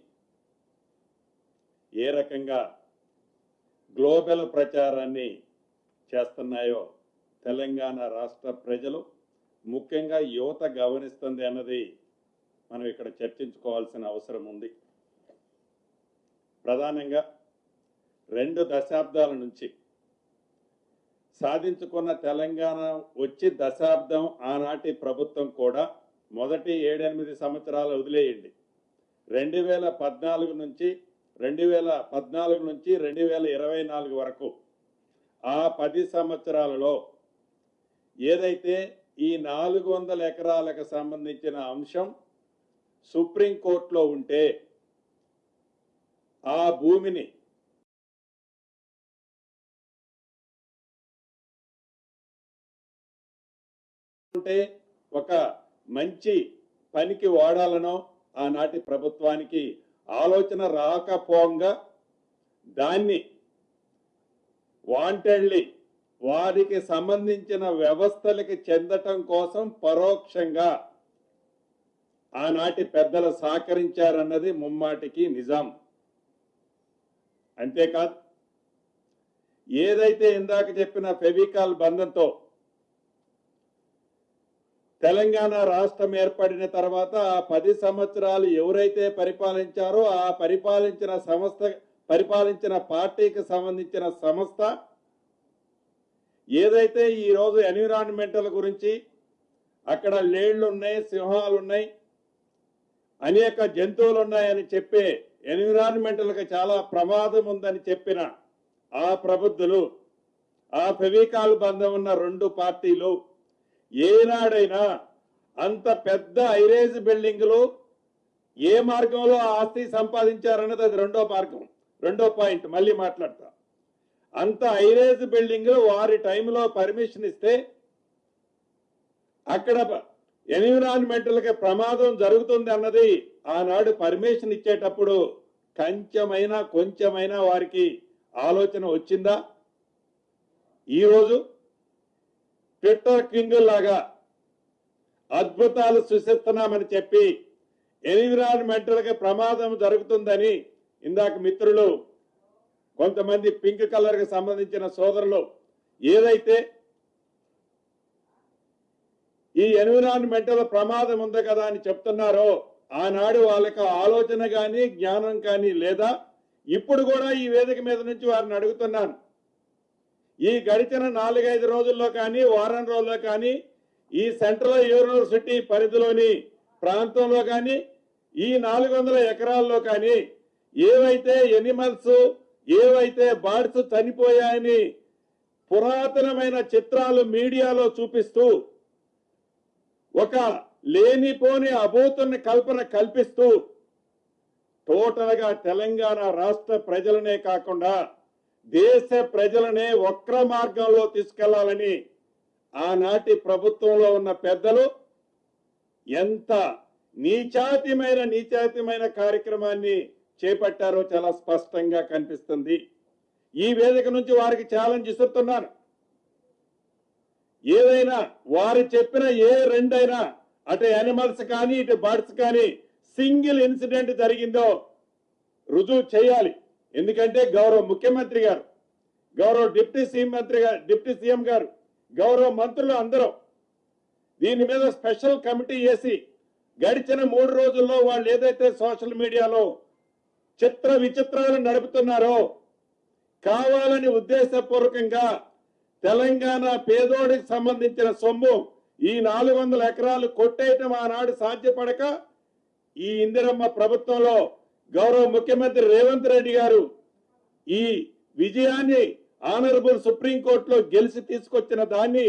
ఏ రకంగా గ్లోబల్ ప్రచారాన్ని చేస్తున్నాయో తెలంగాణ రాష్ట్ర ప్రజలు, ముఖ్యంగా యువత గమనిస్తుంది అన్నది మనం ఇక్కడ చర్చించుకోవాల్సిన అవసరం ఉంది. ప్రధానంగా 2 దశాబ్దాల నుంచి సాధించుకున్న తెలంగాణ వచ్చి దశాబ్దం ఆనాటి ప్రభుత్వం కూడా మొదటి 7-8 సంవత్సరాలు వదిలేయండి, 2014 నుంచి 2024 వరకు ఆ 10 సంవత్సరాలలో ఏదైతే ఈ 400 ఎకరాలకు సంబంధించిన అంశం సుప్రీంకోర్టులో ఉంటే ఆ భూమిని ఉంటే ఒక మంచి పనికి వాడాలనో ఆనాటి ప్రభుత్వానికి ఆలోచన రాకపోగా దాన్ని వాంటెడ్లీ వారికి సంబంధించిన వ్యవస్థలకి చెందటం కోసం పరోక్షంగా ఆనాటి పెద్దలు సహకరించారన్నది ముమ్మాటికి నిజం. అంతేకాదు, ఏదైతే ఇందాక చెప్పిన ఫెవికాల్ బంధంతో తెలంగాణ రాష్ట్రం ఏర్పడిన తర్వాత ఆ 10 సంవత్సరాలు ఎవరైతే పరిపాలించారో ఆ పరిపాలించిన పార్టీకి సంబంధించిన సంస్థ ఏదైతే ఈరోజు ఎన్విరాన్మెంటల్ గురించి అక్కడ లేళ్లు ఉన్నాయి, సింహాలు ఉన్నాయి, అనేక జంతువులు ఉన్నాయని చెప్పే ఎన్విరాన్మెంటల్కి చాలా ప్రమాదం ఉందని చెప్పిన ఆ ప్రబుద్ధులు, ఆ ఫెవికాల్ బంధం ఉన్న 2 పార్టీలు ఏనాడైనా అంత పెద్ద ఐరేజ్ బిల్డింగులు ఏ మార్గంలో ఆ ఆస్తి సంపాదించారన్నది అది రెండో పాయింట్ మళ్ళీ మాట్లాడతా. అంత హైరేజ్ బిల్డింగ్ వారి టైంలో పర్మిషన్ ఇస్తే అక్కడ ఎన్విరాన్మెంటల్ కి ప్రమాదం జరుగుతుంది అన్నది ఆనాడు పర్మిషన్ ఇచ్చేటప్పుడు కొంచెమైనా వారికి ఆలోచన వచ్చిందా? ఈరోజు ట్విట్టర్ కింగ్ లాగా అద్భుతాలు సృష్టిస్తున్నామని చెప్పి ఎన్విరాన్మెంటల్ కి ప్రమాదం జరుగుతుందని ఇందాక మిత్రులు కొంతమంది పింక్ కలర్ కి సంబంధించిన సోదరులు ఏదైతే ఈ ఎన్విరాన్మెంటల్ ప్రమాదం ఉంది కదా అని చెప్తున్నారో ఆనాడు వాళ్ళకి ఆలోచన కానీ జ్ఞానం కానీ లేదా? ఇప్పుడు కూడా ఈ వేదిక మీద నుంచి వారిని అడుగుతున్నాను, ఈ గడిచిన 4-5 రోజుల్లో కానీ వారం రోజుల్లో కానీ ఈ సెంట్రల్ యూనివర్సిటీ పరిధిలోని ప్రాంతంలో కానీ ఈ 400 ఎకరాల్లో కానీ ఏవైతే ఎనిమల్స్ ఏవైతే బర్డ్స్ చనిపోయాయని పురాతనమైన చిత్రాలు మీడియాలో చూపిస్తూ ఒక లేనిపోని అభూతుని కల్పన కల్పిస్తూ టోటల్ గా తెలంగాణ రాష్ట్ర ప్రజలనే కాకుండా దేశ ప్రజలనే వక్ర మార్గంలో తీసుకెళ్లాలని ఆనాటి ప్రభుత్వంలో ఉన్న పెద్దలు ఎంత నీచాతిమైన కార్యక్రమాన్ని చేపట్టారో చాలా స్పష్టంగా కనిపిస్తుంది. ఈ వేదిక నుంచి వారికి ఛాలెంజ్ ఇస్తున్నాను, ఏదైనా వారు చెప్పిన ఏ రెండైనా అటు యానిమల్స్ కానీ ఇటు బర్డ్స్ కానీ సింగిల్ ఇన్సిడెంట్ జరిగిందో రుజువు చేయాలి. ఎందుకంటే గౌరవ ముఖ్యమంత్రి గారు, గౌరవ డిప్యూటీ సీఎం గారు, గౌరవ మంత్రులు అందరూ దీని మీద స్పెషల్ కమిటీ వేసి గడిచిన 3 రోజుల్లో వాళ్ళు ఏదైతే సోషల్ మీడియాలో చిత్ర విచిత్రాలు నడుపుతున్నారో కావాలని ఉద్దేశపూర్వకంగా తెలంగాణ పేదోడికి సంబంధించిన సొమ్ము ఈ 400 ఎకరాలు కొట్టేయటం ఆనాడు సాధ్యపడక ఈ ఇందిరమ్మ ప్రభుత్వంలో గౌరవ ముఖ్యమంత్రి రేవంత్ రెడ్డి గారు ఈ విజయాన్ని ఆనరబుల్ సుప్రీంకోర్టులో గెలిచి తీసుకొచ్చిన దాన్ని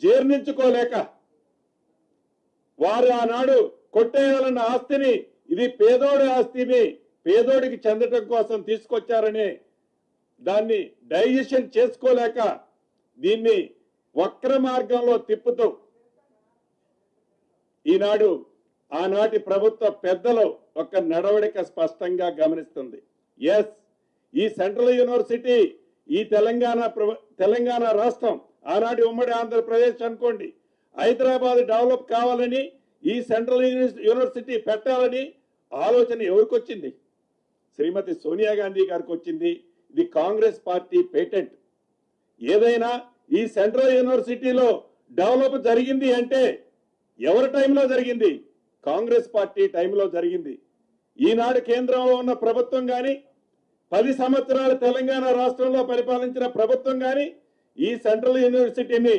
జీర్ణించుకోలేక వారు ఆనాడు కొట్టేయాలన్న ఆస్తిని ఇది పేదోడి ఆస్తిని పేదోడికి చెందటం కోసం తీసుకొచ్చారని దాన్ని డైజెషన్ చేసుకోలేక దీన్ని వక్ర మార్గంలో తిప్పుతూ ఈనాడు ఆనాటి ప్రభుత్వ పెద్దలు ఒక నడవడిక స్పష్టంగా గమనిస్తుంది. ఎస్, ఈ సెంట్రల్ యూనివర్సిటీ ఈ తెలంగాణ రాష్ట్రం ఆనాటి ఉమ్మడి ఆంధ్రప్రదేశ్ అనుకోండి, హైదరాబాద్ డెవలప్ కావాలని ఈ సెంట్రల్ యూనివర్సిటీ పెట్టాలని ఆలోచన ఎవరికి వచ్చింది? శ్రీమతి సోనియా గాంధీ గారికి వచ్చింది. ఇది కాంగ్రెస్ పార్టీ పేటెంట్. ఏదైనా ఈ సెంట్రల్ యూనివర్సిటీలో డెవలప్ జరిగింది అంటే ఎవరి టైంలో జరిగింది? కాంగ్రెస్ పార్టీ టైంలో జరిగింది. ఈనాడు కేంద్రంలో ఉన్న ప్రభుత్వం కానీ 10 సంవత్సరాలు తెలంగాణ రాష్ట్రంలో పరిపాలించిన ప్రభుత్వం కానీ ఈ సెంట్రల్ యూనివర్సిటీని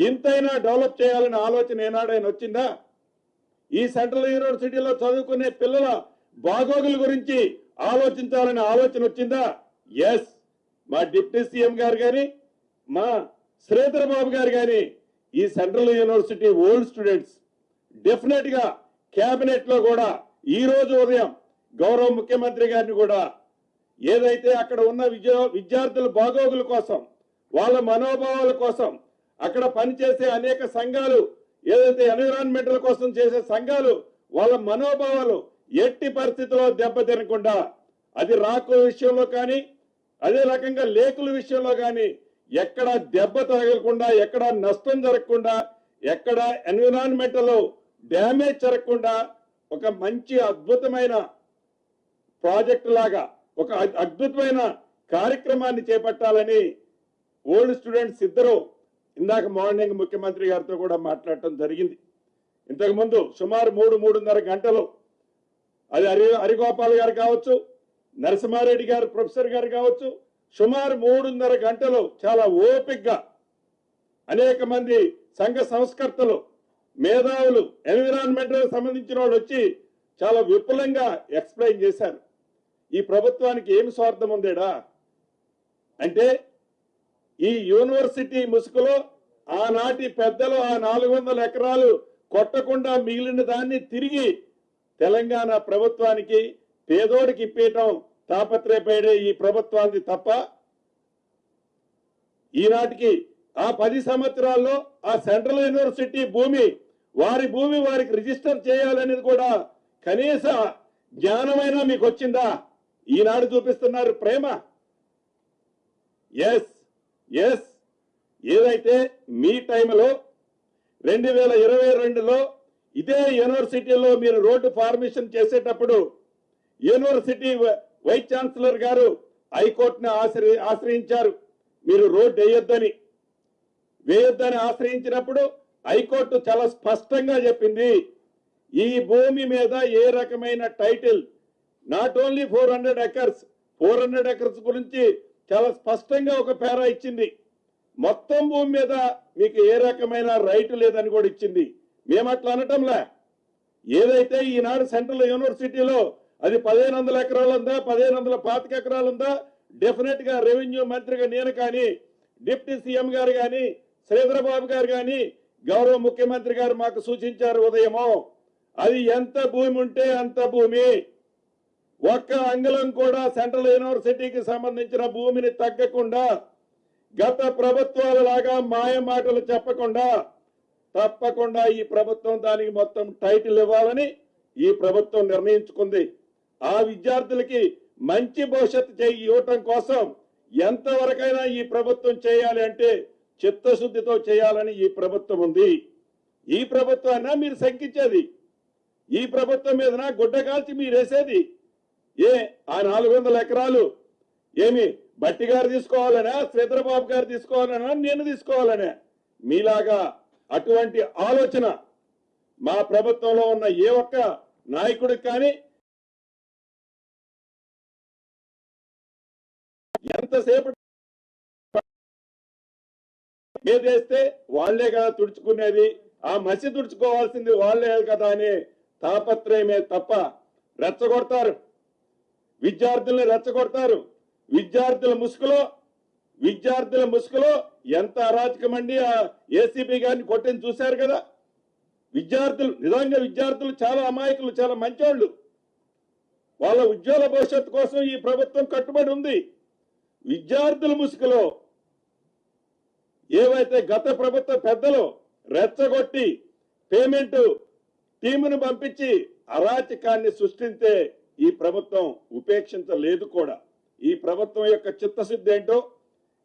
ఇంతైనా డెవలప్ చేయాలనే ఆలోచన ఏనాడైనా వచ్చిందా? ఈ సెంట్రల్ యూనివర్సిటీలో చదువుకునే పిల్లల బాగోగుల గురించి ఆలోచించాలనే ఆలోచన వచ్చిందా? ఎస్, మా డిప్యూటీ సీఎం గారు కానీ మా శ్రీధర్ బాబు గారు కానీ ఈ central university old students definite గా కేబినెట్ లో కూడా ఈ రోజు ఉదయం గౌరవ ముఖ్యమంత్రి గారిని కూడా ఏదైతే అక్కడ ఉన్న విద్యార్థుల బాగోగుల కోసం వాళ్ళ మనోభావాల కోసం అక్కడ పనిచేసే అనేక సంఘాలు ఏదైతే ఎన్విరాన్మెంటల్ కోసం చేసే సంఘాలు వాళ్ళ మనోభావాలు ఎట్టి పరిస్థితుల్లో దెబ్బతినకుండా అది రాకుల విషయంలో కానీ అదే రకంగా లేకుల విషయంలో కానీ ఎక్కడ దెబ్బ తగలకుండా ఎక్కడ నష్టం జరగకుండా ఎక్కడ ఎన్విరాన్మెంటల్ డ్యామేజ్ జరగకుండా ఒక మంచి అద్భుతమైన ప్రాజెక్టు లాగా ఒక అద్భుతమైన కార్యక్రమాన్ని చేపట్టాలని ఓల్డ్ స్టూడెంట్స్ ఇద్దరు ఇందాక మార్నింగ్ ముఖ్యమంత్రి గారితో కూడా మాట్లాడటం జరిగింది. ఇంతకు ముందు సుమారు 3-3.5 గంటలు అది హరిగోపాల్ గారు కావచ్చు, నరసింహారెడ్డి గారు ప్రొఫెసర్ గారు కావచ్చు, సుమారు 3.5 గంటలు చాలా ఓపికగా అనేక మంది సంఘ సంస్కర్తలు మేధావులు ఎన్విరాన్మెంటల్ సంబంధించిన వాళ్ళు వచ్చి చాలా విపులంగా ఎక్స్ప్లెయిన్ చేశారు. ఈ ప్రభుత్వానికి ఏమి స్వార్థం ఉందేడా అంటే ఈ యూనివర్సిటీ ముసుగులో ఆనాటి పెద్దలు ఆ 400 ఎకరాలు కొట్టకుండా మిగిలిన దాన్ని తిరిగి తెలంగాణ ప్రభుత్వానికి పేదోడికి ఇప్పేయటం తాపత్రయపడే ఈ ప్రభుత్వానికి తప్ప ఈనాటికి ఆ 10 సంవత్సరాల్లో ఆ సెంట్రల్ యూనివర్సిటీ భూమి వారికి రిజిస్టర్ చేయాలనేది కూడా కనీస జ్ఞానమైనా మీకు వచ్చిందా? ఈనాడు చూపిస్తున్నారు ప్రేమ. ఎస్ ఎస్ ఏదైతే మీ టైంలో 2022లో ఇదే యూనివర్సిటీలో మీరు రోడ్డు ఫార్మేషన్ చేసేటప్పుడు యూనివర్సిటీ వైస్ ఛాన్సలర్ గారు హైకోర్టును ఆశ్రయించారు. మీరు రోడ్డు వేయొద్దని ఆశ్రయించినప్పుడు హైకోర్టు చాలా స్పష్టంగా చెప్పింది, ఈ భూమి మీద ఏ రకమైన టైటిల్ నాట్ ఓన్లీ 400 ఎకర్స్ గురించి చాలా స్పష్టంగా ఒక పేరా ఇచ్చింది. మొత్తం భూమి మీద మీకు ఏ రకమైన రైట్ లేదని కూడా ఇచ్చింది. మేము అట్లా అనటంలే. ఏదైతే ఈనాడు సెంట్రల్ యూనివర్సిటీలో అది 1500 ఎకరాలు ఉందా, 1525 ఎకరాలు ఉందా, డెఫినెట్ గా రెవెన్యూ మంత్రిగా నేను కానీ, డిప్యూటీ సీఎం గారు కానీ, శ్రీధరబాబు గారు కానీ, గౌరవ ముఖ్యమంత్రి గారు మాకు సూచించారు ఉదయమో, అది ఎంత భూమి ఉంటే అంత భూమి, ఒక్క అంగుళం కూడా సెంట్రల్ యూనివర్సిటీకి సంబంధించిన భూమిని తగ్గకుండా గత ప్రభుత్వాల లాగా మాయ మాటలు చెప్పకుండా తప్పకుండా ఈ ప్రభుత్వం దానికి మొత్తం టైటిల్ ఇవ్వాలని ఈ ప్రభుత్వం నిర్ణయించుకుంది. ఆ విద్యార్థులకి మంచి భవిష్యత్తు ఇవ్వటం కోసం ఎంతవరకైనా ఈ ప్రభుత్వం చేయాలి అంటే చిత్తశుద్ధితో చేయాలని ఈ ప్రభుత్వం ఉంది. ఈ ప్రభుత్వాన్ని మీరు శంకించేది, ఈ ప్రభుత్వం మీద గుడ్డ కాల్చి మీరు వేసేది ఆ 400 ఎకరాలు ఏమి బట్టి గారు తీసుకోవాలనా, శ్రీధరబాబు గారు తీసుకోవాలనా, నేను తీసుకోవాలనే? మీలాగా అటువంటి ఆలోచన మా ప్రభుత్వంలో ఉన్న ఏ ఒక్క నాయకుడికి కానీ ఎంతసేపు ఏదేస్తే వాళ్లే కదా తుడుచుకునేది, ఆ మసి తుడుచుకోవాల్సింది వాళ్లే కదా అనే తాపత్రయమే తప్ప రెచ్చగొడతారు, విద్యార్థుల్ని రెచ్చగొడతారు. విద్యార్థుల ముసుగులో ఎంత అరాచకమండి ఆ ఏసీబీ గారిని కొట్టిని చూశారు కదా. విద్యార్థులు చాలా అమాయకులు, చాలా మంచోళ్ళు. వాళ్ళ ఉజ్వల భవిష్యత్తు కోసం ఈ ప్రభుత్వం కట్టుబడి ఉంది. విద్యార్థుల ముసుగులో ఏవైతే గత ప్రభుత్వ పెద్దలు రెచ్చగొట్టి పేమెంట్ టీమును పంపించి అరాచకాన్ని సృష్టించే ఈ ప్రభుత్వం ఉపేక్షించలేదు కూడా. ఈ ప్రభుత్వం యొక్క చిత్తశుద్ధి ఏంటో,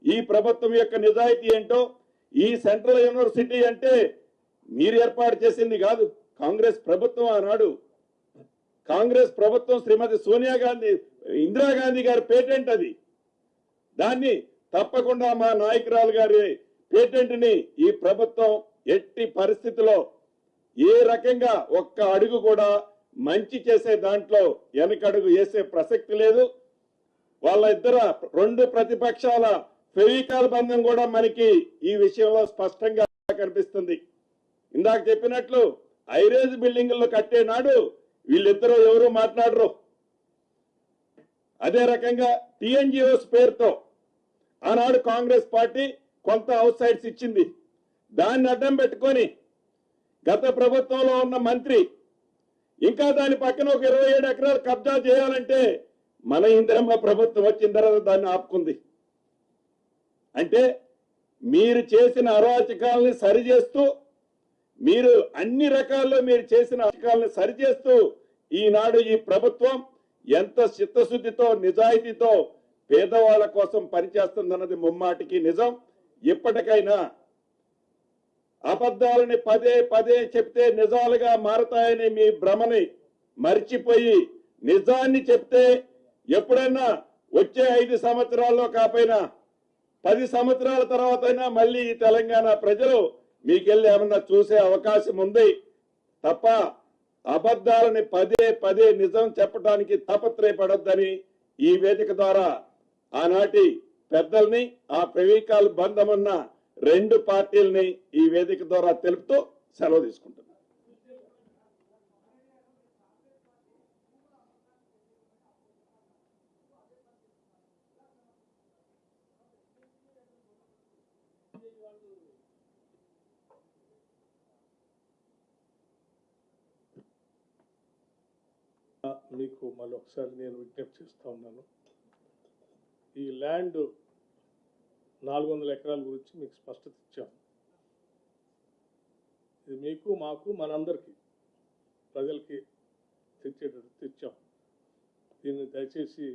ఈ ప్రభుత్వం యొక్క నిజాయితీ ఏంటో, ఈ సెంట్రల్ యూనివర్సిటీ అంటే మీరు ఏర్పాటు చేసింది కాదు, కాంగ్రెస్ ప్రభుత్వం. ఆనాడు కాంగ్రెస్ ప్రభుత్వం శ్రీమతి సోనియా గాంధీ, ఇందిరాగాంధీ గారి పేటెంట్ అది. దాన్ని తప్పకుండా మా నాయకురాలు గారి పేటెంట్ ని ఈ ప్రభుత్వం ఎట్టి పరిస్థితిలో ఏ రకంగా ఒక్క అడుగు కూడా మంచి చేసే దాంట్లో వెనకడుగు వేసే ప్రసక్తి లేదు. వాళ్ళ రెండు ప్రతిపక్షాల ఫెవికాల్ బంధం కూడా మనకి ఈ విషయంలో స్పష్టంగా కనిపిస్తుంది. ఇందాక చెప్పినట్లు ఐరేజ్ బిల్డింగుల్లో కట్టే నాడు వీళ్ళిద్దరూ ఎవరు మాట్లాడరు. అదే రకంగా టీఎన్జిఓస్ పేరుతో ఆనాడు కాంగ్రెస్ పార్టీ కొంత అవుట్ సైడ్స్ ఇచ్చింది. దాన్ని అడ్డం పెట్టుకొని గత ప్రభుత్వంలో ఉన్న మంత్రి ఇంకా దాని పక్కన ఒక 27 ఎకరాలు కబ్జా చేయాలంటే మన ఇందిరమ్మ ప్రభుత్వం వచ్చిన తర్వాత దాన్ని ఆపుకుంది. అంటే మీరు చేసిన అరాచకాలని సరిచేస్తూ, మీరు అన్ని రకాల్లో మీరు చేసిన అరాచకాలని సరిచేస్తూ ఈనాడు ఈ ప్రభుత్వం ఎంత చిత్తశుద్ధితో నిజాయితీతో పేదవాళ్ల కోసం పనిచేస్తుందన్నది ముమ్మాటికి నిజం. ఇప్పటికైనా అబద్ధాలని పదే చెప్తే నిజాలుగా మారతాయని మీ భ్రమని మర్చిపోయి నిజాన్ని చెప్తే ఎప్పుడైనా వచ్చే 5 సంవత్సరాల్లో కాకపోయినా 10 సంవత్సరాల తర్వాత అయినా మళ్ళీ ఈ తెలంగాణ ప్రజలు మీకెళ్ళి ఏమన్నా చూసే అవకాశం ఉంది తప్ప అబద్ధాలని పదే నిజం చెప్పడానికి తాపత్రయపడొద్దని ఈ వేదిక ద్వారా ఆనాటి పెద్దల్ని, ఆ ఫెవికాల్ బంధం ఉన్న 2 పార్టీలని ఈ వేదిక ద్వారా తెలుపుతూ సెలవు తీసుకుంటున్నాను. మీకు మళ్ళీ ఒకసారి నేను విజ్ఞప్తి చేస్తూ ఉన్నాను. ఈ ల్యాండ్ 400 ఎకరాల గురించి మీకు స్పష్టత ఇచ్చాం. ఇది మీకు మాకు మనందరికీ ప్రజలకి తెచ్చేటట్టు ఇచ్చాం. దీన్ని దయచేసి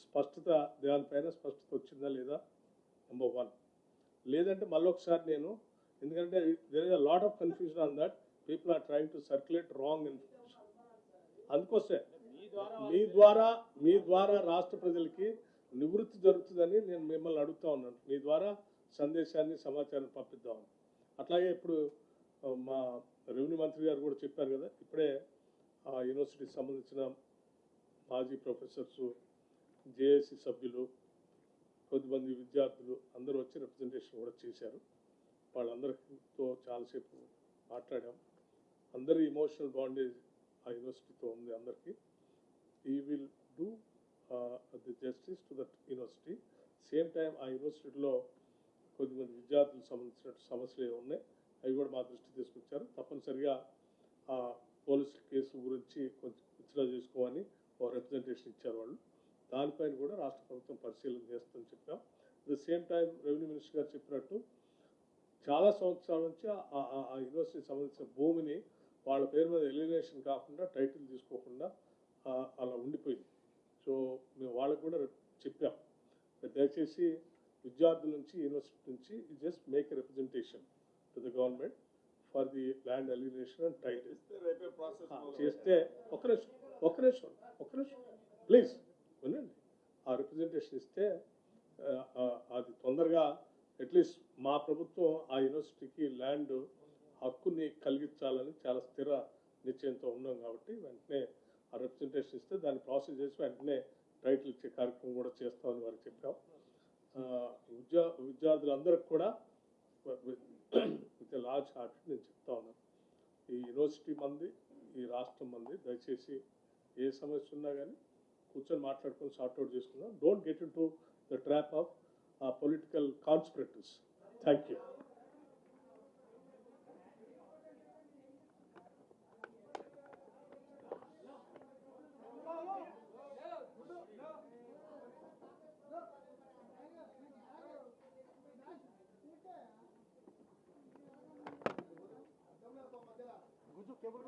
స్పష్టత, దానిపైన స్పష్టత వచ్చిందా లేదా నెంబర్ 1. లేదంటే మళ్ళీ ఒకసారి నేను, ఎందుకంటే there is a lot of confusion on that, people are trying to circulate wrong information. అందుకోసమే మీ ద్వారా రాష్ట్ర ప్రజలకి నివృత్తి జరుగుతుందని నేను మిమ్మల్ని అడుగుతా ఉన్నాను. మీ ద్వారా సందేశాన్ని, సమాచారం పంపిద్దామని. అట్లాగే ఇప్పుడు మా రెవెన్యూ మంత్రి గారు కూడా చెప్పారు కదా, ఇప్పుడే ఆ యూనివర్సిటీకి సంబంధించిన మాజీ ప్రొఫెసర్స్, జేఏసీ సభ్యులు, కొద్దిమంది విద్యార్థులు అందరూ వచ్చి రిప్రజెంటేషన్ కూడా చేశారు. వాళ్ళందరితో చాలాసేపు మాట్లాడాం. అందరి ఇమోషనల్ బాండేజ్ ఆ యూనివర్సిటీతో ఉంది అందరికీ. ఈ will do the justice to that university. Same time ఆ యూనివర్సిటీలో కొద్దిమంది విద్యార్థులకు సంబంధించిన సమస్యలు ఉన్నాయి, అవి కూడా మా దృష్టి తీసుకొచ్చారు. తప్పనిసరిగా ఆ పోలీస్ కేసు గురించి కొంచెం విత్డ్రా చేసుకోమని ఒక రిప్రజెంటేషన్ ఇచ్చారు వాళ్ళు. దానిపైన కూడా రాష్ట్ర ప్రభుత్వం పరిశీలన చేస్తుందని చెప్పాం. At the same time revenue minister గారు చెప్పినట్టు చాలా సంవత్సరాల నుంచి ఆ యూనివర్సిటీకి సంబంధించిన భూమిని వాళ్ళ పేరు మీద ఎలిమినేషన్ కాకుండా, టైటిల్ తీసుకోకుండా అలా ఉండిపోయింది. సో మేము వాళ్ళకు కూడా చెప్పాం, దయచేసి విద్యార్థుల నుంచి, యూనివర్సిటీ నుంచి just make a representation to the government for the land elimination and title చేస్తే, ఒక్క నిమిషం ప్లీజ్ వినండి. ఆ రిప్రజెంటేషన్ ఇస్తే అది తొందరగా అట్లీస్ట్ మా ప్రభుత్వం ఆ యూనివర్సిటీకి ల్యాండ్ హక్కుని కలిగించాలని చాలా స్థిర నిశ్చయంతో ఉన్నాం కాబట్టి వెంటనే ఆ రిప్రజెంటేషన్ ఇస్తే దాన్ని ప్రాసెస్ చేసి వెంటనే టైటిల్ ఇచ్చే కార్యక్రమం కూడా చేస్తామని వారికి చెప్పాం. విద్యార్థులందరికీ కూడా విత్ లార్జ్ హార్ట్ నేను చెప్తా ఉన్నాను, ఈ యూనివర్సిటీ మంది, ఈ రాష్ట్రం మంది, దయచేసి ఏ సమస్య ఉన్నా కానీ కూర్చొని మాట్లాడుకొని సార్ట్అవుట్ చేసుకుందాం. Don't get into the trap of political conspiracies. Thank you. గుజు కేబుల్